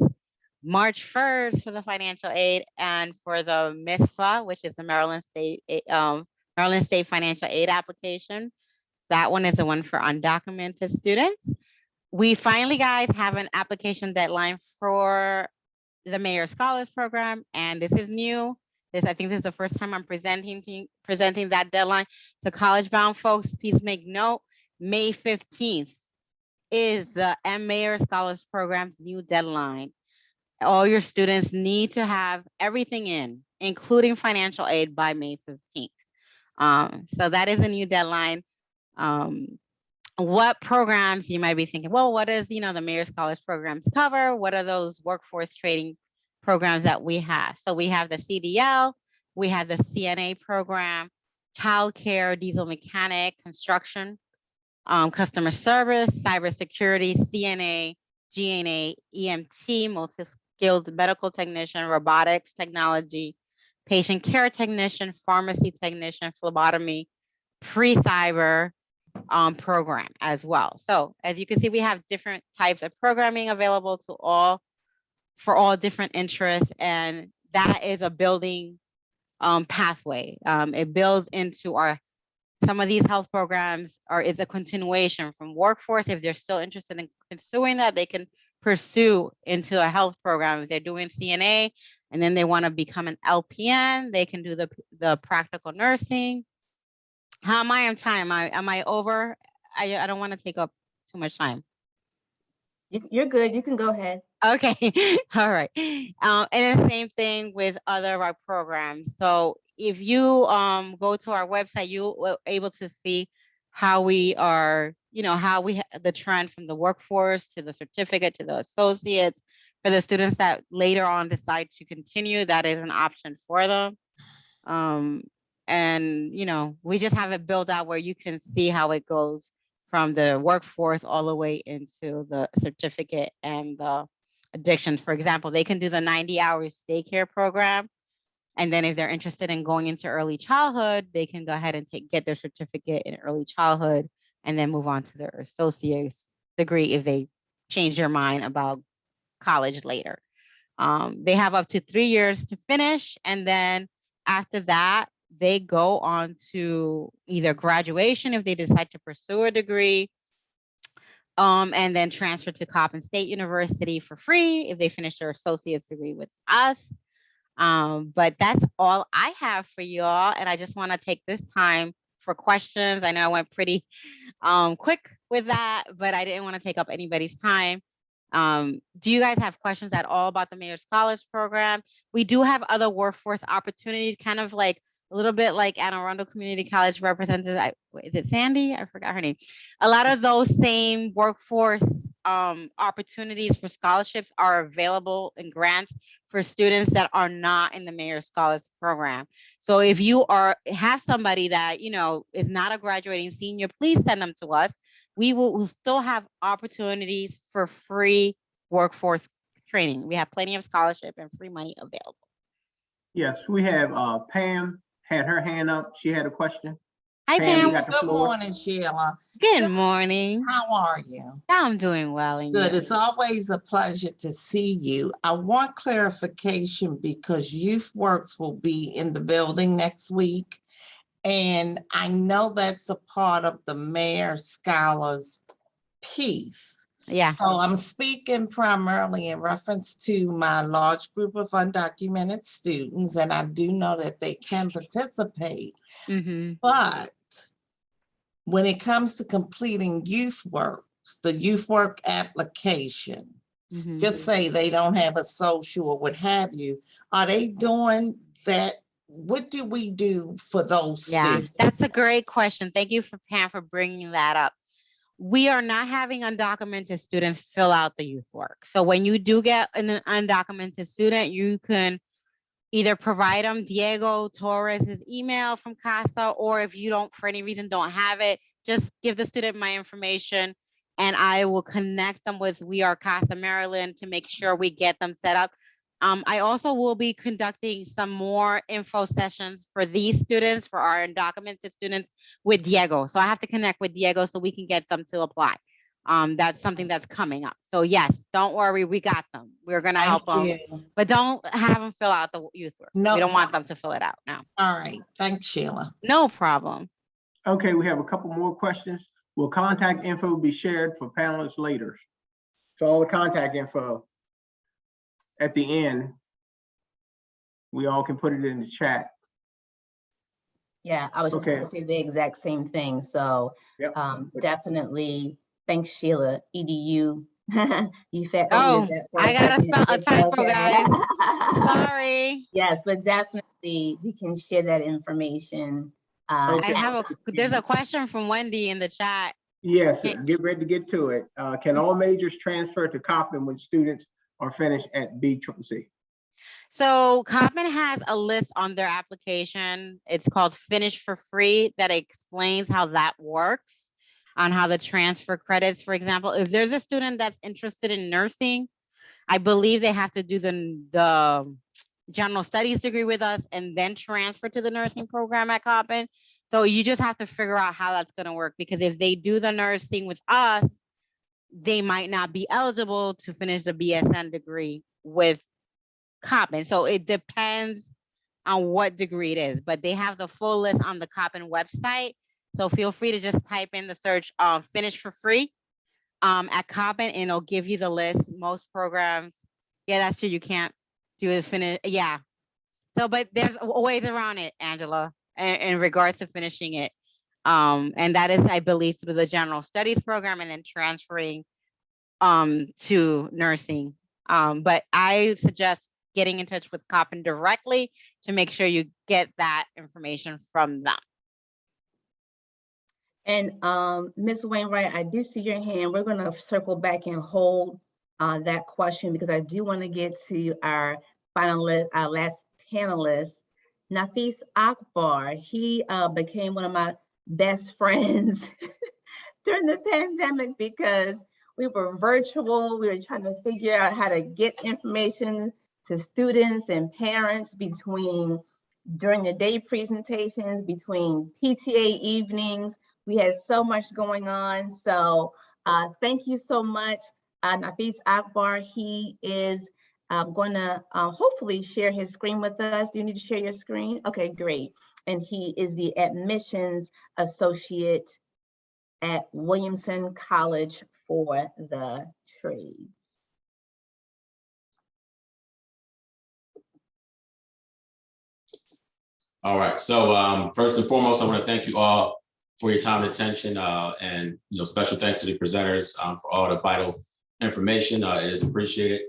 March 1st for the financial aid, and for the MISFA, which is the Maryland State Financial Aid application. That one is the one for undocumented students. We finally, guys, have an application deadline for the Mayor Scholars Program, and this is new. I think this is the first time I'm presenting that deadline. So CollegeBound folks, please make note, May 15th is the Mayor Scholars Program's new deadline. All your students need to have everything in, including financial aid, by May 15th. So that is a new deadline. What programs you might be thinking, well, what does, the Mayor's College programs cover? What are those workforce training programs that we have? So we have the CDL, we have the CNA program, childcare, diesel mechanic, construction, customer service, cybersecurity, CNA, GNA, EMT, multi-skilled medical technician, robotics technology, patient care technician, pharmacy technician, phlebotomy, pre-cyber program as well. So as you can see, we have different types of programming available to all for all different interests, and that is a building pathway. It builds into some of these health programs, or is a continuation from workforce. If they're still interested in pursuing that, they can pursue into a health program. If they're doing CNA and then they want to become an LPN, they can do the practical nursing. How am I on time? Am I over? I don't want to take up too much time. You're good. You can go ahead. Okay, all right. And the same thing with other of our programs. So if you go to our website, you will able to see how we are, the trend from the workforce to the certificate to the associates. For the students that later on decide to continue, that is an option for them. And we just have it built out where you can see how it goes from the workforce all the way into the certificate and the addictions. For example, they can do the 90 hours daycare program. And then if they're interested in going into early childhood, they can go ahead and get their certificate in early childhood and then move on to their associate's degree if they change their mind about college later. They have up to 3 years to finish. And then after that, they go on to either graduation if they decide to pursue a degree, and then transfer to Coppin State University for free if they finish their associate's degree with us. But that's all I have for you all. And I just want to take this time for questions. I know I went pretty quick with that, but I didn't want to take up anybody's time. Do you guys have questions at all about the Mayor's Scholars Program? We do have other workforce opportunities, kind of like a little bit like Anne Arundel Community College representative. Is it Sandy? I forgot her name. A lot of those same workforce opportunities for scholarships are available in grants for students that are not in the Mayor's Scholars Program. So if you have somebody that is not a graduating senior, please send them to us. We'll still have opportunities for free workforce training. We have plenty of scholarship and free money available. Yes, we have Pam had her hand up. She had a question. Hi, Pam, you Pam. got the Good floor. morning, Sheila. Good Just- morning. How are you? I'm doing well. And Good. you? It's always a pleasure to see you. I want clarification because Youth Works will be in the building next week. And I know that's a part of the Mayor's Scholars piece. Yeah. So I'm speaking primarily in reference to my large group of undocumented students, and I do know that they can participate. Mm-hmm. But when it comes to completing Youth Works, the Youth Work application, Mm-hmm. just say they don't have a social or what have you, are they doing that? What do we do for those Yeah, students? that's a great question. Thank you for Pam for bringing that up. We are not having undocumented students fill out the youth work. So when you do get an undocumented student, you can either provide them Diego Torres's email from CASA, or if you don't, for any reason, don't have it, just give the student my information and I will connect them with We Are CASA Maryland to make sure we get them set up. I also will be conducting some more info sessions for these students, for our undocumented students, with Diego. So I have to connect with Diego so we can get them to apply. That's something that's coming up. So yes, don't worry, we got them. We're gonna help them, but don't have them fill out the youth work. No. We don't want them to fill it out now. All right, thanks, Sheila. No problem. Okay, we have a couple more questions. Will contact info be shared for panelists later? So all the contact info at the end, we all can put it in the chat. Yeah, I was just going to say the exact same thing. So Yep. definitely, thanks, Sheila. EDU. You fat. Oh, is that for I gotta second? spell a typo, Okay. guys. Sorry. Yes, but definitely we can share that information. Okay. There's a question from Wendy in the chat. Yes, get ready to get to it. Can all majors transfer to Coppin when students are finished at BCCC? So Coppin has a list on their application. It's called Finish for Free, that explains how that works, on how the transfer credits. For example, if there's a student that's interested in nursing, I believe they have to do the general studies degree with us and then transfer to the nursing program at Coppin. So you just have to figure out how that's going to work, because if they do the nursing with us, they might not be eligible to finish the BSN degree with Coppin. So it depends on what degree it is, but they have the full list on the Coppin website. So feel free to just type in the search finish for free at Coppin, and it'll give you the list. Most programs, yeah, that's true. You can't do it finish. Yeah. So, but there's ways around it, Angela, in regards to finishing it. And that is, I believe, through the general studies program and then transferring to nursing. But I suggest getting in touch with Coppin directly to make sure you get that information from them. And Ms. Wainwright, I do see your hand. We're going to circle back and hold that question because I do want to get to our finalist, our last panelist, Nafis Akbar. He became one of my best friends during the pandemic because we were virtual. We were trying to figure out how to get information to students and parents during the day presentations, between PTA evenings. We had so much going on. So thank you so much, Nafis Akbar. He is going to hopefully share his screen with us. Do you need to share your screen? Okay, great. And he is the admissions associate at Williamson College for the Trades. All right. So first and foremost, I want to thank you all for your time and attention, and special thanks to the presenters for all the vital information. It is appreciated.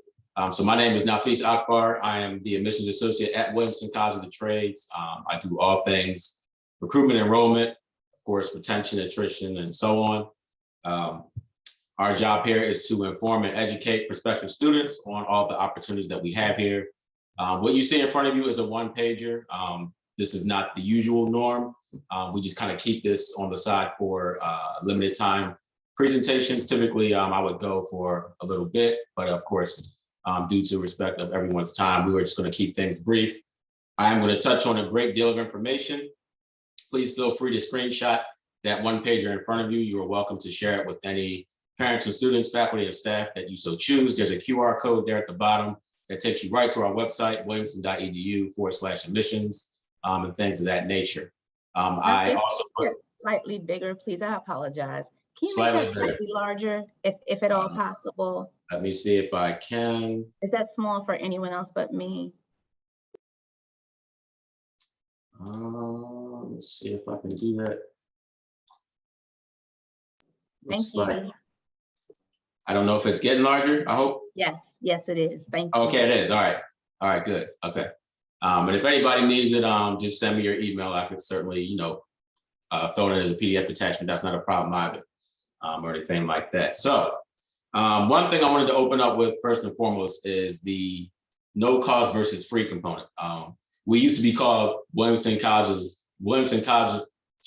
So my name is Nafis Akbar. I am the admissions associate at Williamson College of the Trades. I do all things recruitment, enrollment, of course, retention, attrition, and so on. Our job here is to inform and educate prospective students on all the opportunities that we have here. What you see in front of you is a one-pager. This is not the usual norm. We just kind of keep this on the side for limited time presentations. Typically, I would go for a little bit, but of course, due to respect of everyone's time, we were just going to keep things brief. I am going to touch on a great deal of information. Please feel free to screenshot that one pager in front of you. You are welcome to share it with any parents and students, faculty, and staff that you so choose. There's a QR code there at the bottom that takes you right to our website, williamson.edu/admissions, and things of that nature. I also slightly bigger, please. I apologize. Can you Slightly make that slightly larger, if at all possible? Let me see if I can. Is that small for anyone else but me? Let's see if I can do that. Thank you. I don't know if it's getting larger, I hope. Yes, it is. Thank you. Okay, it is. All right, good. Okay. And if anybody needs it, just send me your email. I could certainly, throw it in as a PDF attachment. That's not a problem either, or anything like that. So one thing I wanted to open up with first and foremost is the no cost versus free component. We used to be called Williamson College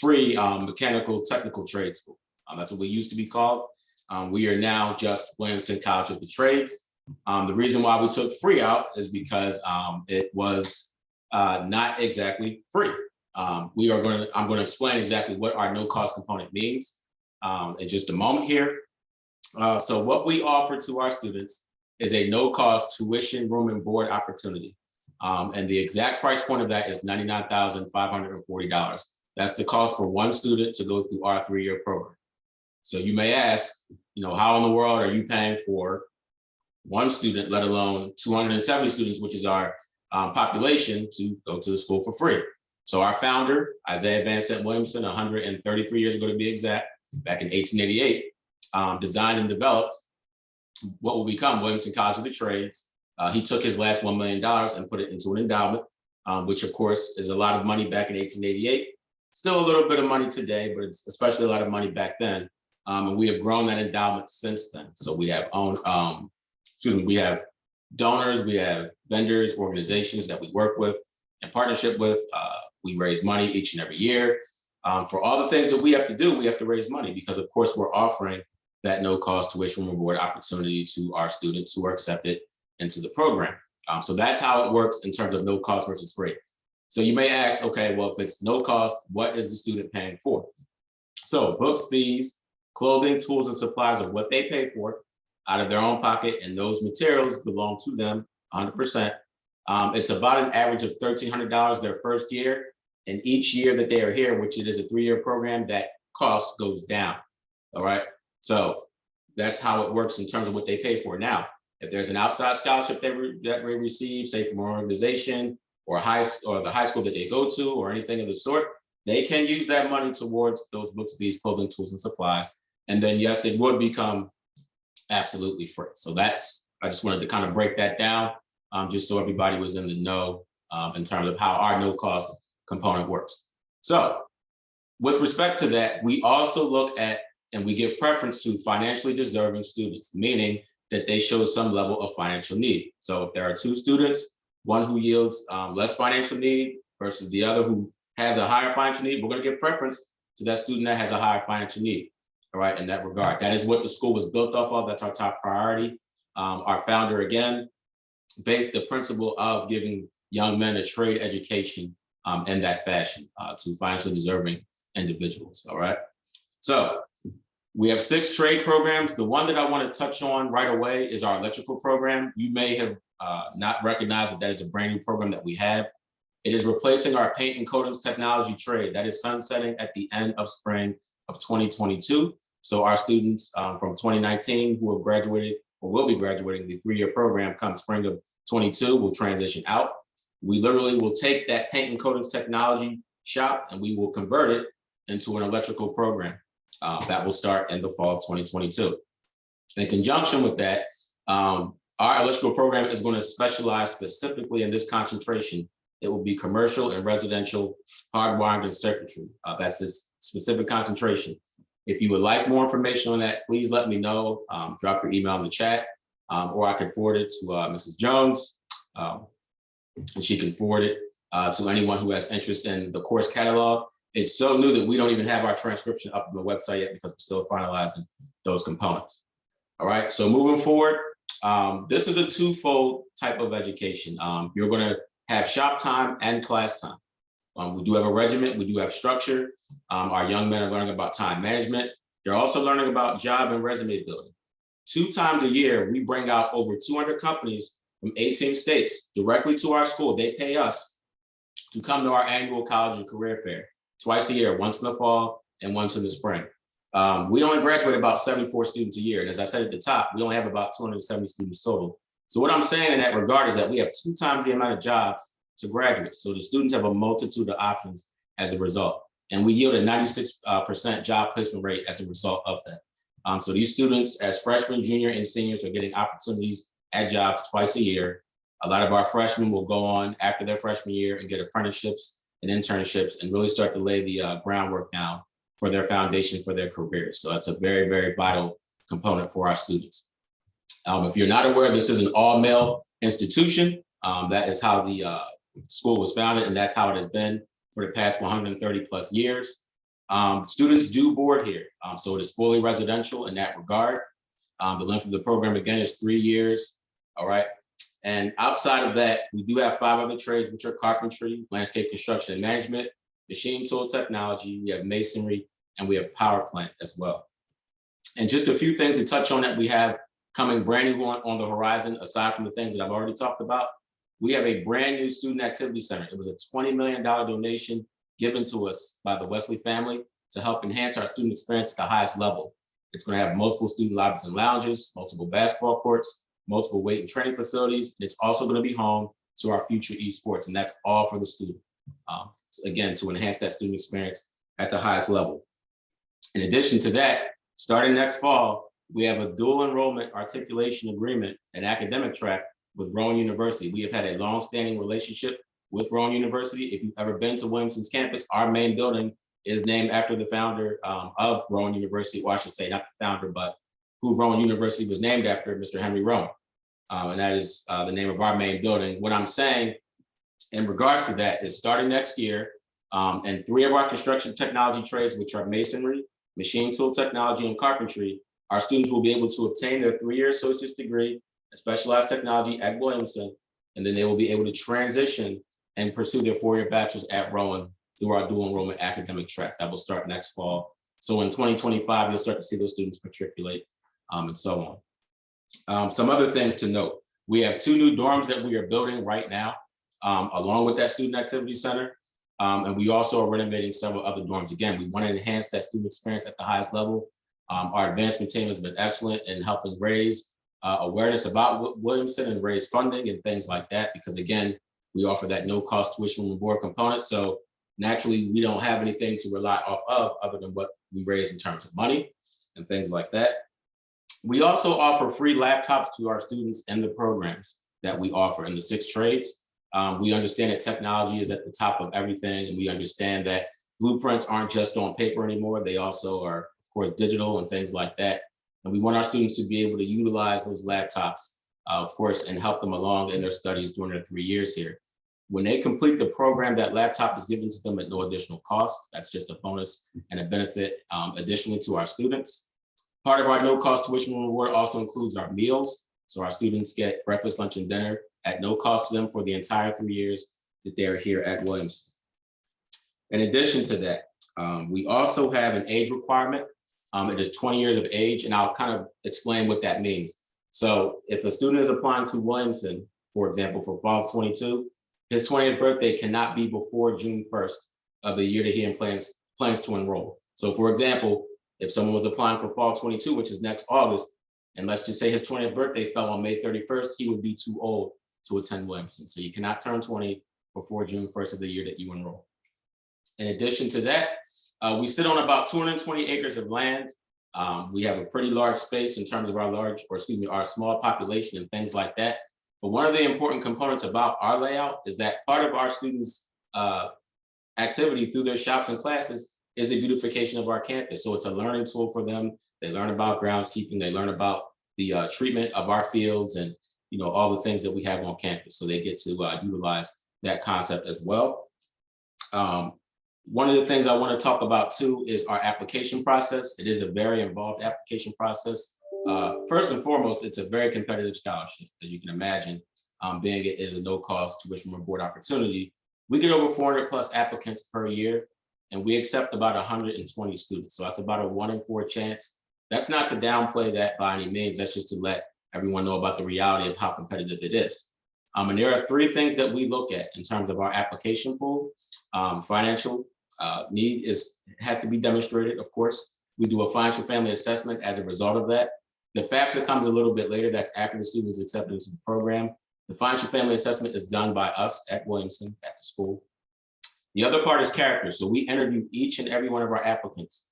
Free Mechanical Technical Trade School. That's what we used to be called. We are now just Williamson College of the Trades. The reason why we took free out is because it was not exactly free. I'm going to explain exactly what our no cost component means in just a moment here. So what we offer to our students is a no cost tuition, room, and board opportunity. And the exact price point of that is $99,540. That's the cost for one student to go through our 3-year program. So you may ask, how in the world are you paying for one student, let alone 270 students, which is our population, to go to the school for free? So our founder, Isaiah Van Sant Williamson, 133 years ago to be exact, back in 1888, designed and developed what will become Williamson College of the Trades. He took his last $1 million and put it into an endowment, which of course is a lot of money back in 1888. Still a little bit of money today, but it's especially a lot of money back then. And we have grown that endowment since then. So we have we have donors, we have vendors, organizations that we work with in partnership with. We raise money each and every year. For all the things that we have to do, we have to raise money because of course we're offering that no cost tuition reward opportunity to our students who are accepted into the program. So that's how it works in terms of no cost versus free. So you may ask, okay, well, if it's no cost, what is the student paying for? So books, fees, clothing, tools, and supplies are what they pay for out of their own pocket, and those materials belong to them 100%. It's about an average of $1,300 their first year. And each year that they are here, which it is a 3-year program, that cost goes down. All right. So that's how it works in terms of what they pay for. Now, if there's an outside scholarship that we receive, say from an organization or the high school that they go to or anything of the sort, they can use that money towards those books, these clothing, tools, and supplies. And then, yes, it would become absolutely free. So I just wanted to kind of break that down, just so everybody was in the know in terms of how our no cost component works. So with respect to that, we also look at and we give preference to financially deserving students, meaning that they show some level of financial need. So if there are 2 students, one who yields less financial need versus the other who has a higher financial need, we're going to give preference to that student that has a higher financial need. All right, in that regard, that is what the school was built off of. That's our top priority. Our founder, again, based the principle of giving young men a trade education in that fashion to financially deserving individuals. All right, so we have 6 trade programs. The one that I want to touch on right away is our electrical program. You may have not recognized that is a brand new program that we have. It is replacing our paint and coatings technology trade that is sunsetting at the end of spring of 2022. So our students from 2019 who have graduated or will be graduating the 3-year program come spring of 22 will transition out. We literally will take that paint and coatings technology shop and we will convert it into an electrical program that will start in the fall of 2022. In conjunction with that, our electrical program is going to specialize specifically in this concentration. It will be commercial and residential hardwiring and circuitry. That's this specific concentration. If you would like more information on that, please let me know. Drop your email in the chat, or I can forward it to Mrs. Jones, and she can forward it to anyone who has interest in the course catalog. It's so new that we don't even have our transcription up on the website yet because we're still finalizing those components. All right, so moving forward, this is a 2-fold type of education. You're going to have shop time and class time. We do have a regiment, we do have structure. Our young men are learning about time management. They're also learning about job and resume building. 2 times a year, we bring out over 200 companies from 18 states directly to our school. They pay us to come to our annual college and career fair twice a year, once in the fall and once in the spring. We only graduate about 74 students a year. And as I said at the top, we only have about 270 students total. So what I'm saying in that regard is that we have 2 times the amount of jobs to graduate. So the students have a multitude of options as a result. And we yield a 96% job placement rate as a result of that. So these students as freshmen, junior, and seniors are getting opportunities at jobs twice a year. A lot of our freshmen will go on after their freshman year and get apprenticeships and internships and really start to lay the groundwork down for their foundation for their careers. So that's a very, very vital component for our students. If you're not aware, this is an all-male institution. That is how the school was founded, and that's how it has been for the past 130 plus years. Students do board here, so it is fully residential in that regard. The length of the program, again, is 3 years, all right? And outside of that, we do have 5 other trades, which are carpentry, landscape construction and management, machine tool technology, we have masonry, and we have power plant as well. And just a few things to touch on that we have coming brand new on the horizon, aside from the things that I've already talked about. We have a brand new student activity center. It was a $20 million donation given to us by the Wesley family to help enhance our student experience at the highest level. It's going to have multiple student lobbies and lounges, multiple basketball courts, multiple weight and training facilities. And it's also going to be home to our future esports, and that's all for the student. Again, to enhance that student experience at the highest level. In addition to that, starting next fall, we have a dual enrollment articulation agreement and academic track with Rowan University. We have had a long-standing relationship with Rowan University. If you've ever been to Williamson's campus, our main building is named after the founder of Rowan University, or I should say not the founder, but who Rowan University was named after, Mr. Henry Rowan. And that is the name of our main building. What I'm saying in regards to that is starting next year, and 3 of our construction technology trades, which are masonry, machine tool technology, and carpentry, our students will be able to obtain their 3-year associate's degree in specialized technology at Williamson, and then they will be able to transition and pursue their 4-year bachelor's at Rowan through our dual enrollment academic track. That will start next fall. So in 2025, you'll start to see those students matriculate and so on. Some other things to note. We have 2 new dorms that we are building right now, along with that student activity center. And we also are renovating several other dorms. Again, we want to enhance that student experience at the highest level. Our advancement team has been excellent in helping raise awareness about Williamson and raise funding and things like that, because again, we offer that no cost tuition and board component. So naturally, we don't have anything to rely off of other than what we raise in terms of money and things like that. We also offer free laptops to our students in the programs that we offer in the 6 trades. We understand that technology is at the top of everything, and we understand that blueprints aren't just on paper anymore. They also are, of course, digital and things like that. And we want our students to be able to utilize those laptops, of course, and help them along in their studies during their 3 years here. When they complete the program, that laptop is given to them at no additional cost. That's just a bonus and a benefit additionally to our students. Part of our no cost tuition reward also includes our meals. So our students get breakfast, lunch, and dinner at no cost to them for the entire 3 years that they're here at Williamson. In addition to that, we also have an age requirement. It is 20 years of age, and I'll kind of explain what that means. So if a student is applying to Williamson, for example, for fall of 22, his 20th birthday cannot be before June 1st of the year that he plans to enroll. So for example, if someone was applying for fall 22, which is next August, and let's just say his 20th birthday fell on May 31st, he would be too old to attend Williamson. So you cannot turn 20 before June 1st of the year that you enroll. In addition to that, we sit on about 220 acres of land. We have a pretty large space in terms of our small population and things like that. But one of the important components about our layout is that part of our students' activity through their shops and classes is the beautification of our campus. So it's a learning tool for them. They learn about groundskeeping, they learn about the treatment of our fields and all the things that we have on campus. So they get to utilize that concept as well. One of the things I want to talk about too is our application process. It is a very involved application process. First and foremost, it's a very competitive scholarship, as you can imagine, being it is a no-cost tuition board opportunity. We get over 400 plus applicants per year, and we accept about 120 students. So that's about a 1 in 4 chance. That's not to downplay that by any means. That's just to let everyone know about the reality of how competitive it is. And there are 3 things that we look at in terms of our application pool. Financial need has to be demonstrated, of course. We do a financial family assessment as a result of that. The FAFSA comes a little bit later. That's after the student is accepted into the program. The financial family assessment is done by us at Williamson, at the school. The other part is character. So we interview each and every one of our applicants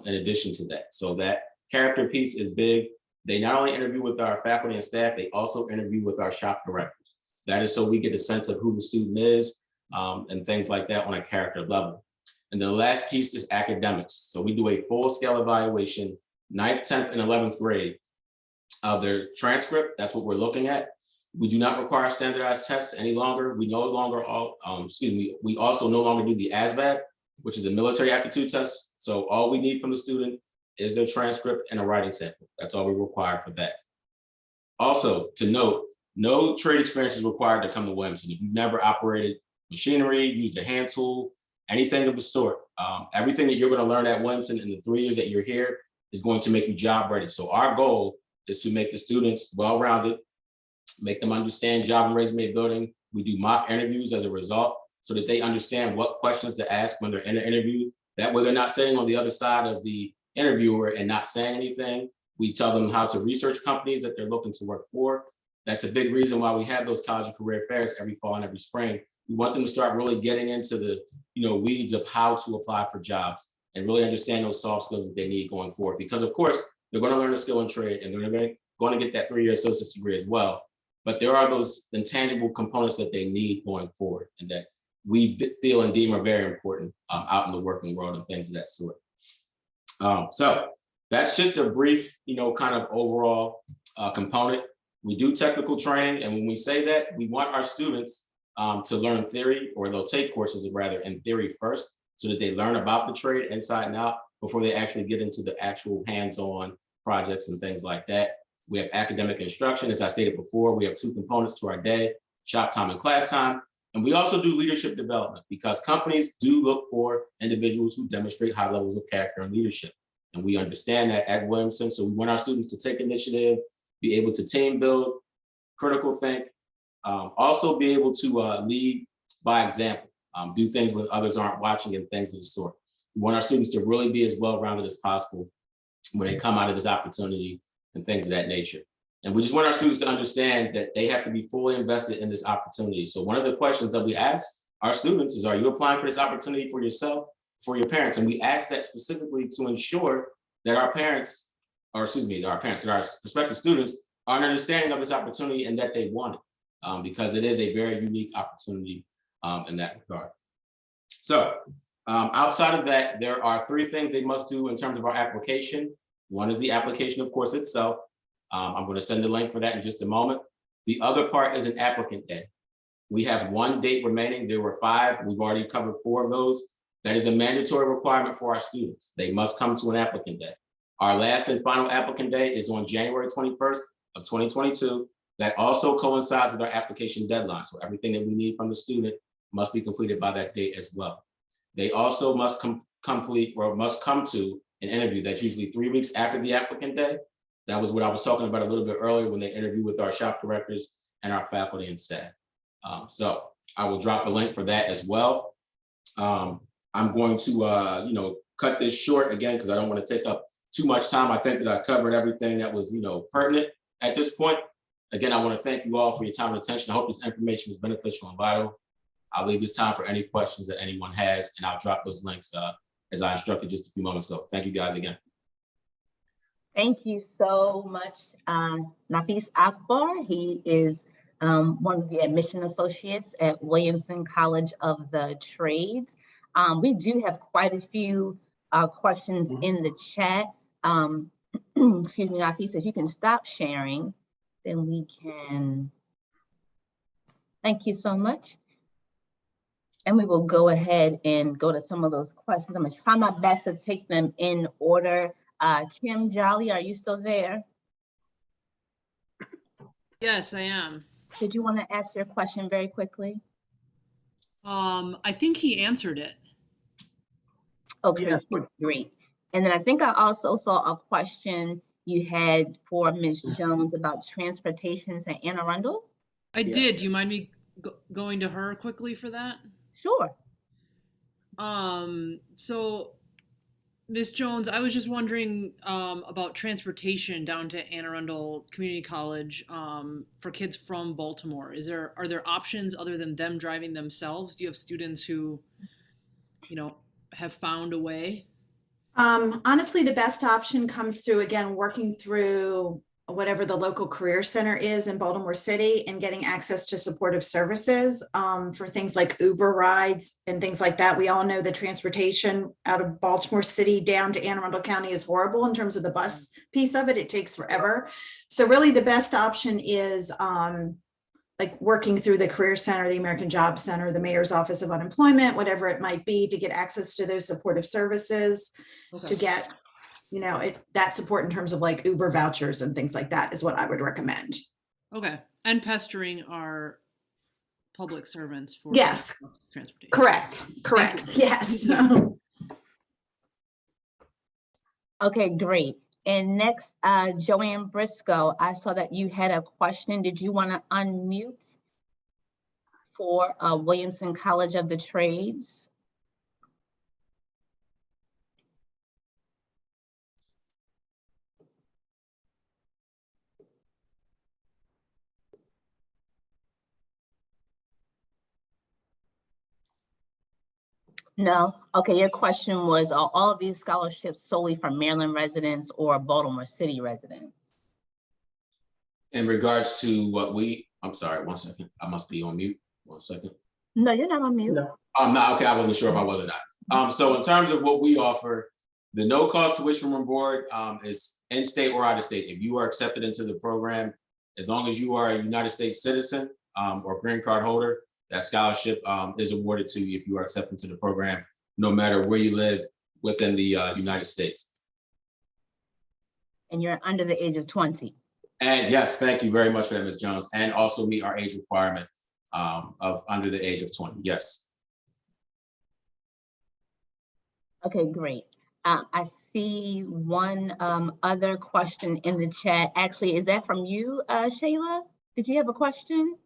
in addition to that. So that character piece is big. They not only interview with our faculty and staff, they also interview with our shop directors. That is so we get a sense of who the student is and things like that on a character level. And the last piece is academics. So we do a full scale evaluation, 9th, 10th, and 11th grade of their transcript. That's what we're looking at. We do not require standardized tests any longer. We we also no longer do the ASVAB, which is the military aptitude test. So all we need from the student is their transcript and a writing sample. That's all we require for that. Also to note, no trade experience is required to come to Williamson. If you've never operated machinery, used a hand tool, anything of the sort, everything that you're going to learn at Williamson in the 3 years that you're here is going to make you job ready. So our goal is to make the students well-rounded, make them understand job and resume building. We do mock interviews as a result so that they understand what questions to ask when they're in an interview. That way they're not sitting on the other side of the interviewer and not saying anything. We tell them how to research companies that they're looking to work for. That's a big reason why we have those college and career fairs every fall and every spring. We want them to start really getting into the weeds of how to apply for jobs and really understand those soft skills that they need going forward. Because of course, they're going to learn a skill and trade and they're going to get that 3-year associate's degree as well. But there are those intangible components that they need going forward and that we feel and deem are very important out in the working world and things of that sort. So that's just a brief, kind of overall component. We do technical training. And when we say that, we want our students to learn theory, or they'll take courses rather in theory first, so that they learn about the trade inside and out before they actually get into the actual hands-on projects and things like that. We have academic instruction. As I stated before, we have 2 components to our day, shop time and class time. And we also do leadership development because companies do look for individuals who demonstrate high levels of character and leadership. And we understand that at Williamson. So we want our students to take initiative, be able to team build, critical think, also be able to lead by example, do things when others aren't watching and things of the sort. We want our students to really be as well-rounded as possible when they come out of this opportunity and things of that nature. And we just want our students to understand that they have to be fully invested in this opportunity. So one of the questions that we ask our students is, are you applying for this opportunity for yourself, for your parents? And we ask that specifically to ensure that our parents, or excuse me, our parents, that our prospective students are an understanding of this opportunity and that they want it, because it is a very unique opportunity in that regard. So outside of that, there are 3 things they must do in terms of our application. One is the application, of course, itself. I'm going to send the link for that in just a moment. The other part is an applicant day. We have 1 date remaining. There were 5. We've already covered 4 of those. That is a mandatory requirement for our students. They must come to an applicant day. Our last and final applicant day is on January 21st of 2022. That also coincides with our application deadline. So everything that we need from the student must be completed by that date as well. They also must complete or must come to an interview that's usually 3 weeks after the applicant day. That was what I was talking about a little bit earlier when they interview with our shop directors and our faculty and staff. So I will drop a link for that as well. I'm going to, cut this short again, because I don't want to take up too much time. I think that I covered everything that was, pertinent at this point. Again, I want to thank you all for your time and attention. I hope this information was beneficial and vital. I'll leave this time for any questions that anyone has, and I'll drop those links as I instructed just a few moments ago. Thank you guys again. Thank you so much, Nafis Akbar. He is one of the admission associates at Williamson College of the Trades. We do have quite a few questions in the chat. Excuse me, Nafis, if you can stop sharing, then we can. Thank you so much. And we will go ahead and go to some of those questions. I'm gonna try my best to take them in order. Kim Jolly, are you still there? Yes, I am. Did you want to ask your question very quickly? I think he answered it. Okay, Yes, but great. And then I think I also saw a question you had for Ms. Jones about transportation to Anne Arundel. I did. Do you mind me going to her quickly for that? Sure. So Ms. Jones, I was just wondering about transportation down to Anne Arundel Community College for kids from Baltimore. Are there options other than them driving themselves? Do you have students who, have found a way? Honestly, the best option comes through, again, working through whatever the local career center is in Baltimore City and getting access to supportive services for things like Uber rides and things like that. We all know the transportation out of Baltimore City down to Anne Arundel County is horrible in terms of the bus piece of it. It takes forever. So really the best option is like working through the Career Center, the American Job Center, the Mayor's Office of Unemployment, whatever it might be, to get access to those supportive services, to get that support in terms of like Uber vouchers and things like that is what I would recommend. Okay. And pestering our public servants for transportation. Correct. Yes. Okay, great. And next, Joanne Briscoe, I saw that you had a question. Did you want to unmute for Williamson College of the Trades? No. Okay, your question was, are all of these scholarships solely for Maryland residents or Baltimore City residents? In regards to what I'm sorry, 1 second. I must be on mute. 1 second. No, you're not on mute. no. No, okay, I wasn't sure if I was or not. So in terms of what we offer, the no cost tuition from board is in-state or out of state. If you are accepted into the program, as long as you are a United States citizen or green card holder, that scholarship is awarded to you if you are accepted into the program, no matter where you live within the United States. And you're under the age of 20. And yes, thank you very much for that, Ms. Jones, and also meet our age requirement of under the age of 20, yes. Okay, great. I see one other question in the chat. Actually, is that from you, Shayla? did you have a question?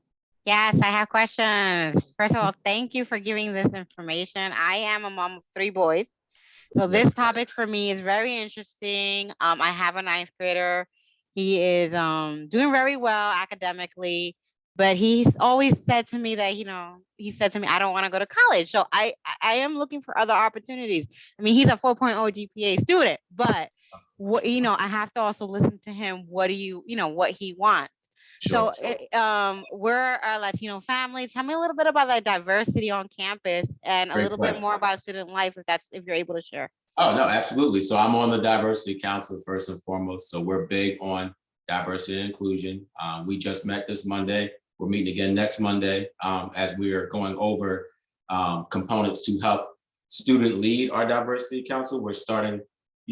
Yes, I have questions. First of all, thank you for giving this information. I am a mom of 3 boys. So Yes. this topic for me is very interesting. I have a 9th grader. He is doing very well academically, but he's always said to me that, he said to me, I don't want to go to college. So I am looking for other opportunities. I mean, he's a 4.0 GPA student, but I have to also listen to him. What he wants. Sure. So we're a Latino family. Tell me a little bit about the diversity on campus and a Great little bit question. more about student life, if you're able to share. Oh, no, absolutely. So I'm on the diversity council first and foremost. So we're big on diversity and inclusion. We just met this Monday. We're meeting again next Monday as we are going over components to help student lead our diversity council. We're starting,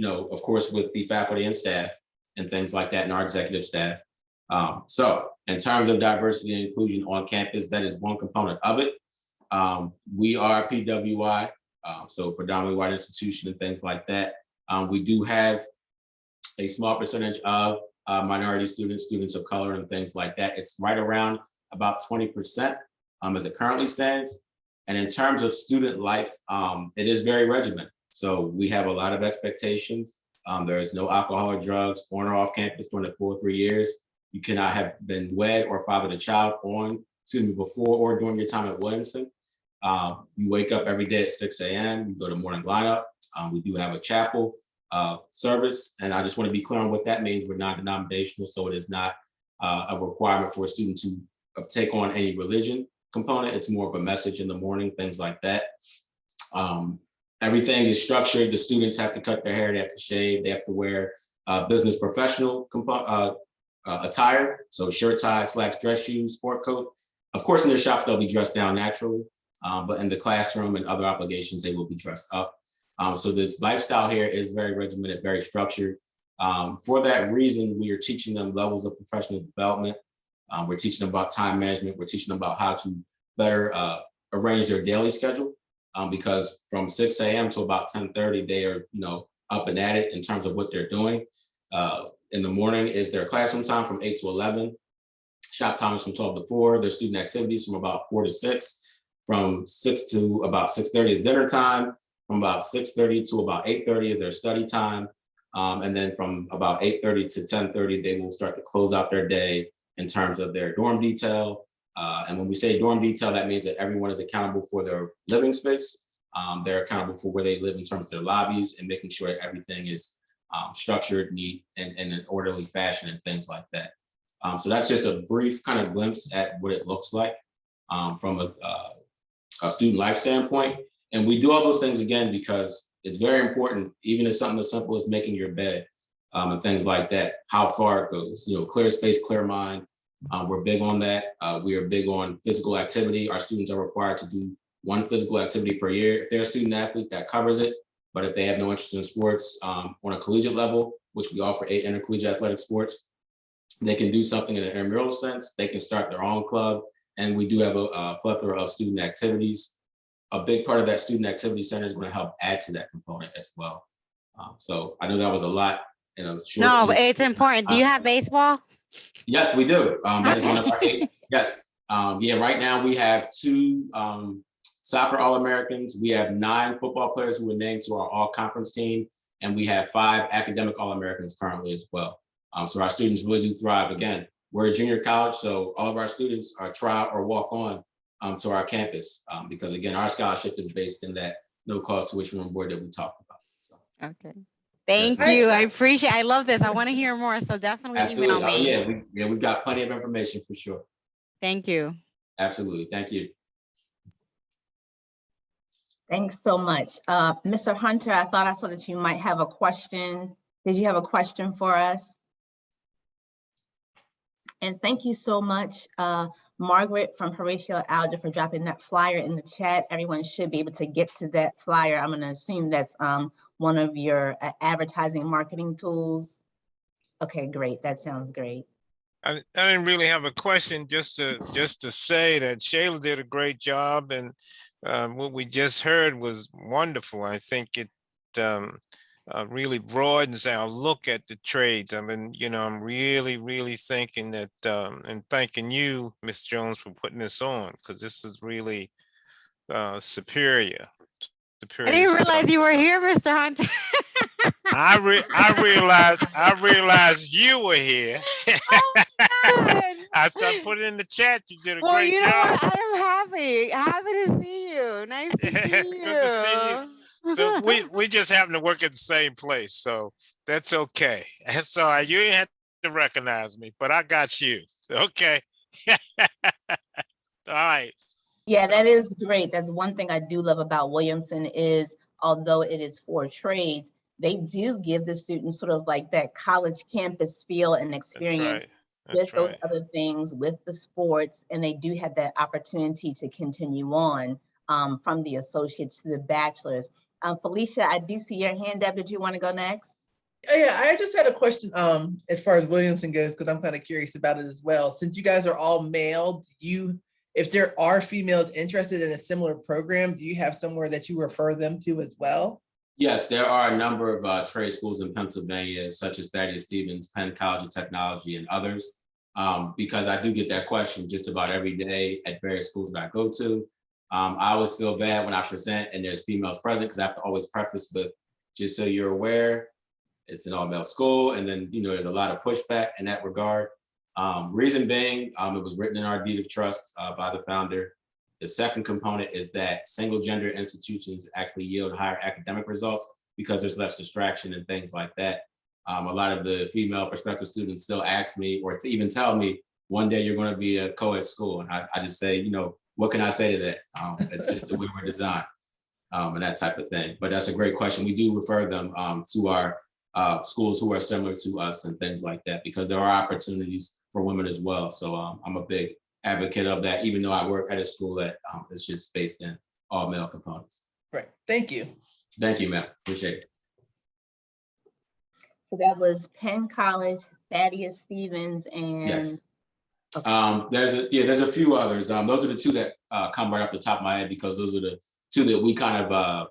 of course, with the faculty and staff and things like that and our executive staff. So in terms of diversity and inclusion on campus, that is one component of it. We are PWI, so predominantly white institution and things like that. We do have a small percentage of minority students of color and things like that. It's right around about 20% as it currently stands. And in terms of student life, it is very regimented. So we have a lot of expectations. There is no alcohol or drugs on or off campus during the full 3 years. You cannot have been wed or fathered a child before or during your time at Williamson. You wake up every day at 6 a.m. You go to morning lineup. We do have a chapel service. And I just want to be clear on what that means. We're non-denominational, so it is not a requirement for a student to take on any religion component. It's more of a message in the morning, things like that. Everything is structured. The students have to cut their hair, they have to shave, they have to wear business professional attire. So shirt, tie, slacks, dress shoes, sport coat. Of course, in their shops, they'll be dressed down naturally, but in the classroom and other obligations, they will be dressed up. So this lifestyle here is very regimented, very structured. For that reason, we are teaching them levels of professional development. We're teaching them about time management. We're teaching them about how to better arrange their daily schedule, because from 6 a.m. to about 10:30, they are up and at it in terms of what they're doing. In the morning is their classroom time from 8 to 11. Shop time is from 12 to 4. Their student activities from about 4 to 6. From 6 to about 6:30 is dinner time. From about 6:30 to about 8:30 is their study time. And then from about 8:30 to 10:30, they will start to close out their day in terms of their dorm detail. And when we say dorm detail, that means that everyone is accountable for their living space. They're accountable for where they live in terms of their lobbies and making sure that everything is structured, neat, and in an orderly fashion and things like that. So that's just a brief kind of glimpse at what it looks like from a student life standpoint. And we do all those things again because it's very important, even if something as simple as making your bed and things like that, how far it goes. Clear space, clear mind. We're big on that. We are big on physical activity. Our students are required to do 1 physical activity per year. If they're a student athlete, that covers it. But if they have no interest in sports on a collegiate level, which we offer 8 intercollegiate athletic sports, they can do something in an intramural sense. They can start their own club. And we do have a plethora of student activities. A big part of that student activity center is going to help add to that component as well. So I know that was a lot. No, but it's important. Do you have baseball? Yes, we do. That is one of our 8. Yes. Right now we have 2 soccer All-Americans. We have 9 football players who were named to our all-conference team. And we have 5 academic All-Americans currently as well. So our students really do thrive. Again, we're a junior college, so all of our students are try or walk on to our campus because, again, our scholarship is based in that no-cost tuition on board that we talked about. So. Okay. Thank Yes, you. I love this. I want to hear more. So definitely email me. Oh, yeah, we've got plenty of information for sure. Thank you. Absolutely. Thank you. Thanks so much. Mr. Hunter, I thought I saw that you might have a question. Did you have a question for us? And thank you so much, Margaret from Horatio Alger, for dropping that flyer in the chat. Everyone should be able to get to that flyer. I'm going to assume that's one of your advertising marketing tools. Okay, great. That sounds great. I didn't really have a question, just to say that Shayla did a great job, and what we just heard was wonderful. I think it really broadens our look at the trades. I mean, I'm really thinking that, and thanking you, Ms. Jones, for putting this on, because this is really superior. I didn't Stuff. realize you were here, Mr. Hunter. I realized you were here. Oh my God. I put it in the chat. You did a Well, great you know job. what? I'm happy. Happy to see you. Nice to see you. Good to see you. So we just happen to work at the same place, so that's okay. That's all right. You didn't have to recognize me, but I got you. Okay. All right. Yeah, that is great. That's one thing I do love about Williamson is, although it is for trades, they do give the students sort of like that college campus feel and That's experience right. with That's those right. other things, with the sports, and they do have that opportunity to continue on from the associates to the bachelor's. Felicia, I do see your hand up. Did you want to go next? Yeah, I just had a question as far as Williamson goes, because I'm kind of curious about it as well. Since you guys are all male, if there are females interested in a similar program, do you have somewhere that you refer them to as well? Yes, there are a number of trade schools in Pennsylvania, such as Thaddeus Stevens, Penn College of Technology, and others. Because I do get that question just about every day at various schools that I go to. I always feel bad when I present and there's females present, because I have to always preface with, just so you're aware, it's an all-male school, and then there's a lot of pushback in that regard. Reason being, it was written in our deed of trust by the founder. The second component is that single gender institutions actually yield higher academic results because there's less distraction and things like that. A lot of the female prospective students still ask me, or to even tell me, one day you're going to be a co-ed school. And I just say, what can I say to that? It's just the way we're designed and that type of thing. But that's a great question. We do refer them to our schools who are similar to us and things like that, because there are opportunities for women as well. So I'm a big advocate of that, even though I work at a school that is just based in all male components. Right. Thank you. Thank you, ma'am. Appreciate it. So that was Penn College, Thaddeus Stevens, and Yes. okay. There's a few others. Those are the two that come right off the top of my head, because those are the two that we kind of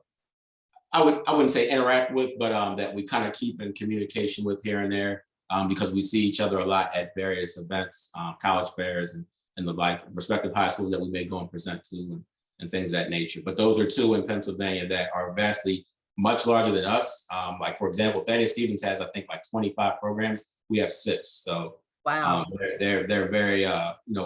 I wouldn't say interact with, but that we kind of keep in communication with here and there, because we see each other a lot at various events, college fairs, and the like, respective high schools that we may go and present to, and things of that nature. But those are two in Pennsylvania that are vastly much larger than us. Like, for example, Thaddeus Stevens has, I think, like 25 programs. We have 6. So Wow. they're very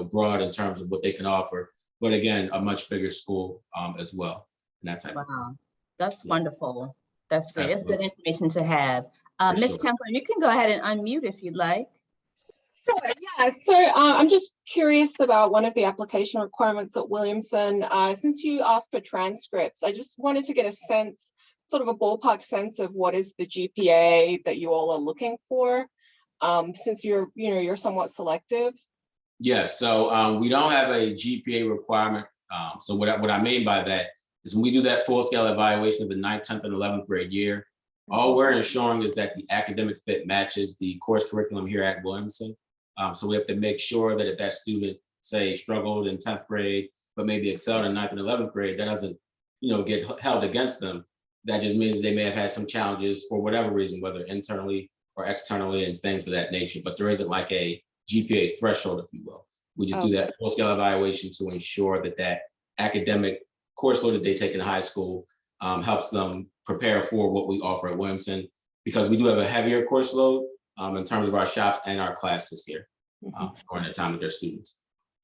broad in terms of what they can offer. But again, a much bigger school as well, and that type of thing. Wow. That's Yeah. wonderful. That's great. It's Absolutely. good information to have. For Ms. sure. Templer, you can go ahead and unmute if you'd like. Sure, yeah. So I'm just curious about one of the application requirements at Williamson. Since you asked for transcripts, I just wanted to get a sense, sort of a ballpark sense of what is the GPA that you all are looking for, since you're somewhat selective. Yes, so we don't have a GPA requirement. So what I mean by that is, when we do that full scale evaluation of the 9th, 10th, and 11th grade year, all we're ensuring is that the academic fit matches the course curriculum here at Williamson. So we have to make sure that if that student, say, struggled in 10th grade, but maybe excelled in 9th and 11th grade, that doesn't get held against them. That just means they may have had some challenges for whatever reason, whether internally or externally, and things of that nature. But there isn't like a GPA threshold, if you will. We just do that full scale evaluation to ensure that that academic course load that they take in high school helps them prepare for what we offer at Williamson, because we do have a heavier course load in terms of our shops and our classes here during the time with their students.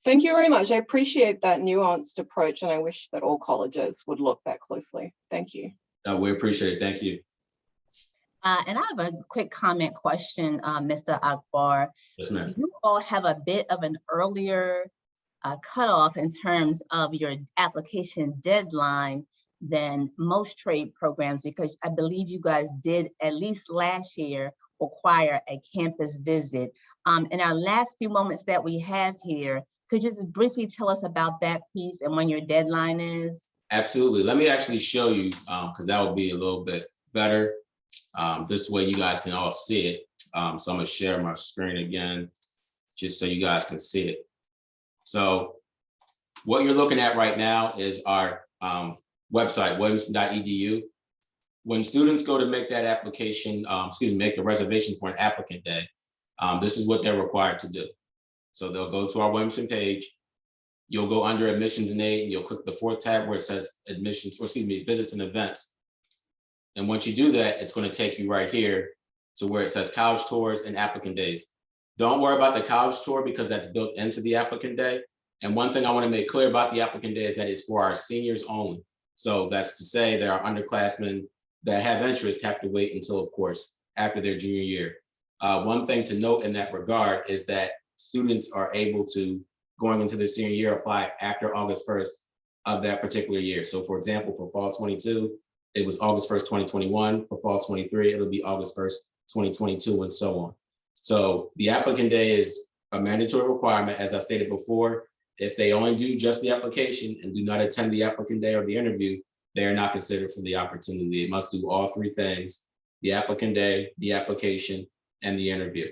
Thank you very much. I appreciate that nuanced approach, and I wish that all colleges would look that closely. Thank you. We appreciate it. Thank you. And I have a quick comment question, Mr. Akbar. Yes, ma'am. You all have a bit of an earlier cutoff in terms of your application deadline than most trade programs, because I believe you guys did, at least last year, require a campus visit. In our last few moments that we have here, could you just briefly tell us about that piece and when your deadline is? Absolutely. Let me actually show you, because that will be a little bit better. This way you guys can all see it. So I'm going to share my screen again, just so you guys can see it. So what you're looking at right now is our website, williamson.edu. when students go to make that application, make the reservation for an applicant day, this is what they're required to do. So they'll go to our Williamson page. You'll go under admissions and aid, and you'll click the fourth tab where it says admissions, or visits and events. And once you do that, it's going to take you right here to where it says college tours and applicant days. Don't worry about the college tour because that's built into the applicant day. And one thing I want to make clear about the applicant day is that it's for our seniors only. So that's to say that our underclassmen that have interest have to wait until, of course, after their junior year. One thing to note in that regard is that students are able to, going into their senior year, apply after August 1st of that particular year. So for example, for fall 22, it was August 1st, 2021. For fall 23, it'll be August 1st, 2022, and so on. So the applicant day is a mandatory requirement, as I stated before. If they only do just the application and do not attend the applicant day or the interview, they are not considered for the opportunity. They must do all three things: the applicant day, the application, and the interview.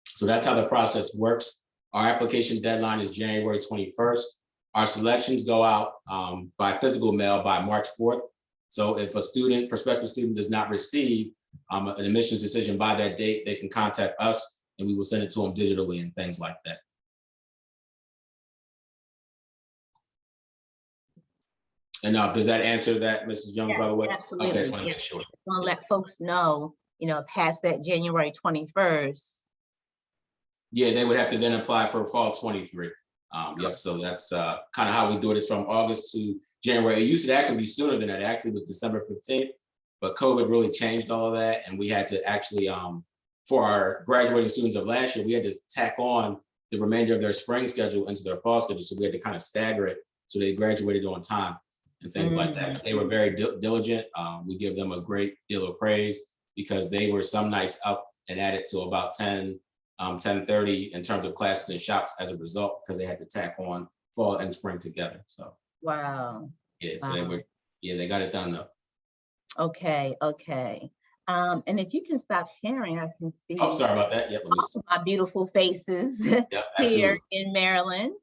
So that's how the process works. Our application deadline is January 21st. Our selections go out by physical mail by March 4th. So if a student, prospective student, does not receive an admissions decision by that date, they can contact us and we will send it to them digitally and things like that. And does that answer that, Mrs. Jones, Yeah, by the way? absolutely. Okay, I just want to Yeah. make sure. Want to let folks know, past that January 21st. Yeah, they would have to then apply for fall 23. Yep, so that's kind of how we do it. It's from August to January. It used to actually be sooner than that. It actually was December 15th, but COVID really changed all of that. And we had to actually, for our graduating students of last year, we had to tack on the remainder of their spring schedule into their fall schedule. So we had to kind of stagger it so they graduated on time and things like that. But they were very diligent. We give them a great deal of praise because they were some nights up and at it till about 10:30 in terms of classes and shops as a result, because they had to tack on fall and spring together. So Wow. yeah, so Wow. they got it done though. Okay. And if you can stop sharing, I can see Oh, sorry about that. Yep, let me all of my beautiful faces Yep, here absolutely. in Maryland.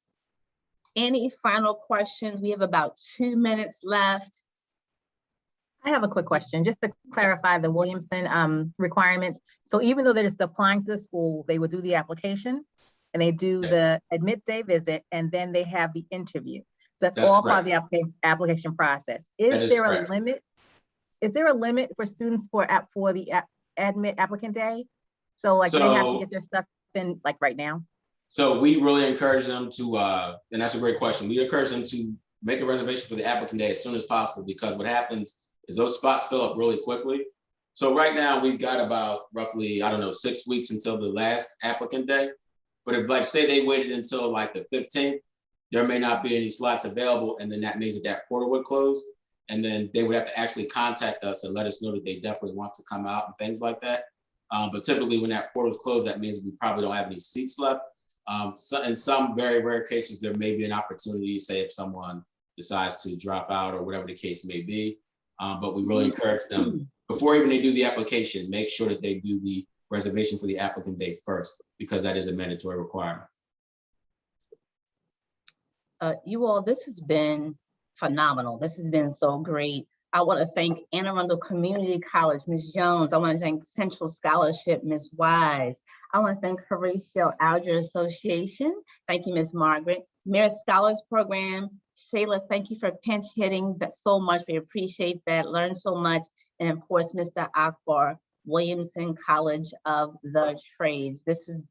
Any final questions? We have about 2 minutes left. I have a quick question, just to clarify the Williamson requirements. So even though they're just applying to the school, they would do the application and they do Yes. the admit day visit, and then they have the interview. So that's That's all part of the application process. That Is is there correct. a limit? Is there a limit for students for the admit applicant day? So like they have to So- get their stuff in like right now? So we really encourage them to, and that's a great question. We encourage them to make a reservation for the applicant day as soon as possible, because what happens is those spots fill up really quickly. So right now we've got about roughly, 6 weeks until the last applicant day. But if, like, say they waited until like the 15th, there may not be any slots available. And then that means that portal would close. And then they would have to actually contact us and let us know that they definitely want to come out and things like that. But typically when that portal is closed, that means we probably don't have any seats left. So in some very rare cases, there may be an opportunity, say if someone decides to drop out or whatever the case may be. But we really encourage them, before even they do the application, make sure that they do the reservation for the applicant day first, because that is a mandatory requirement. You all, this has been phenomenal. This has been so great. I want to thank Anne Arundel Community College, Ms. Jones. I want to thank Central Scholarship, Ms. Wise. I want to thank Horatio Alger Association. Thank you, Ms. Margaret. Merit Scholars Program. Shayla, thank you for pinch hitting that so much. We appreciate that, learn so much. And of course, Mr. Akbar, Williamson College of the Trades. This is,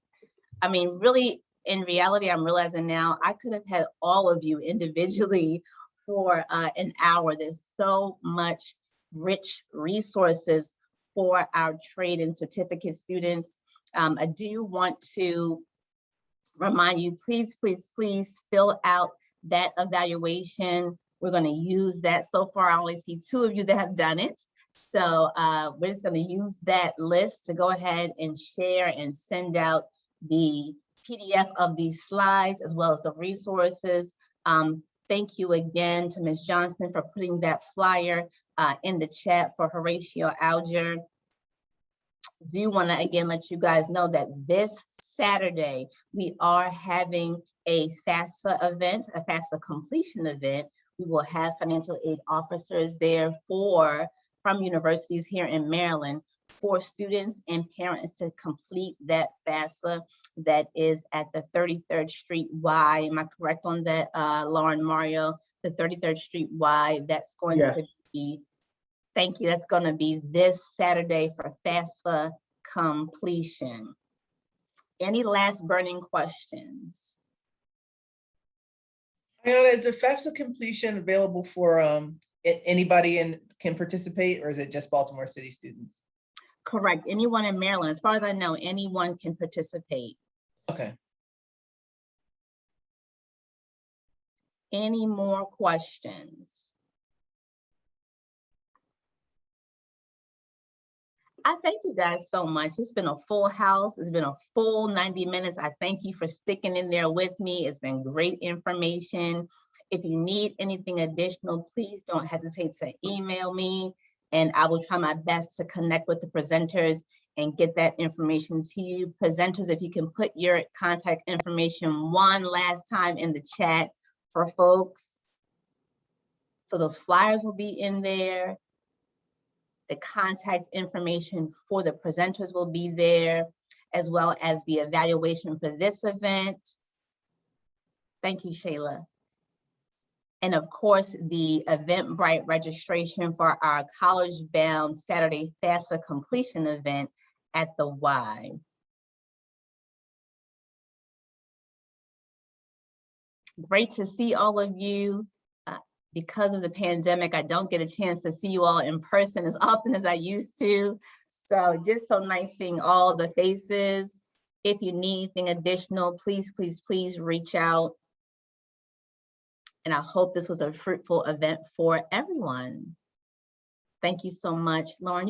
really, in reality, I'm realizing now I could have had all of you individually for an hour. There's so much rich resources for our trade and certificate students. I do want to remind you, please fill out that evaluation. We're going to use that. So far, I only see 2 of you that have done it. So we're just going to use that list to go ahead and share and send out the PDF of these slides as well as the resources. Thank you again to Ms. Johnston for putting that flyer in the chat for Horatio Alger. Do want to again let you guys know that this Saturday we are having a FAFSA event, a FAFSA completion event. We will have financial aid officers there for from universities here in Maryland for students and parents to complete that FAFSA that is at the 33rd Street Y. Am I correct on that, Lauren, Mario? The 33rd Street Y, that's going Yes. to be, thank you, that's going to be this Saturday for FAFSA completion. Any last burning questions? Ayana, is the FAFSA completion available for anybody can participate, or is it just Baltimore City students? Correct. Anyone in Maryland, as far as I know, anyone can participate. Okay. Any more questions? I thank you guys so much. It's been a full house. It's been a full 90 minutes. I thank you for sticking in there with me. It's been great information. If you need anything additional, please don't hesitate to email me, and I will try my best to connect with the presenters and get that information to you. Presenters, if you can put your contact information one last time in the chat for folks. So those flyers will be in there. The contact information for the presenters will be there, as well as the evaluation for this event. Thank you, Shayla. And of course, the Eventbrite registration for our CollegeBound Saturday FAFSA completion event at the Y. Great to see all of you. Because of the pandemic, I don't get a chance to see you all in person as often as I used to. So just so nice seeing all the faces. If you need anything additional, please, please, please reach out. And I hope this was a fruitful event for everyone. Thank you so much. Lauren,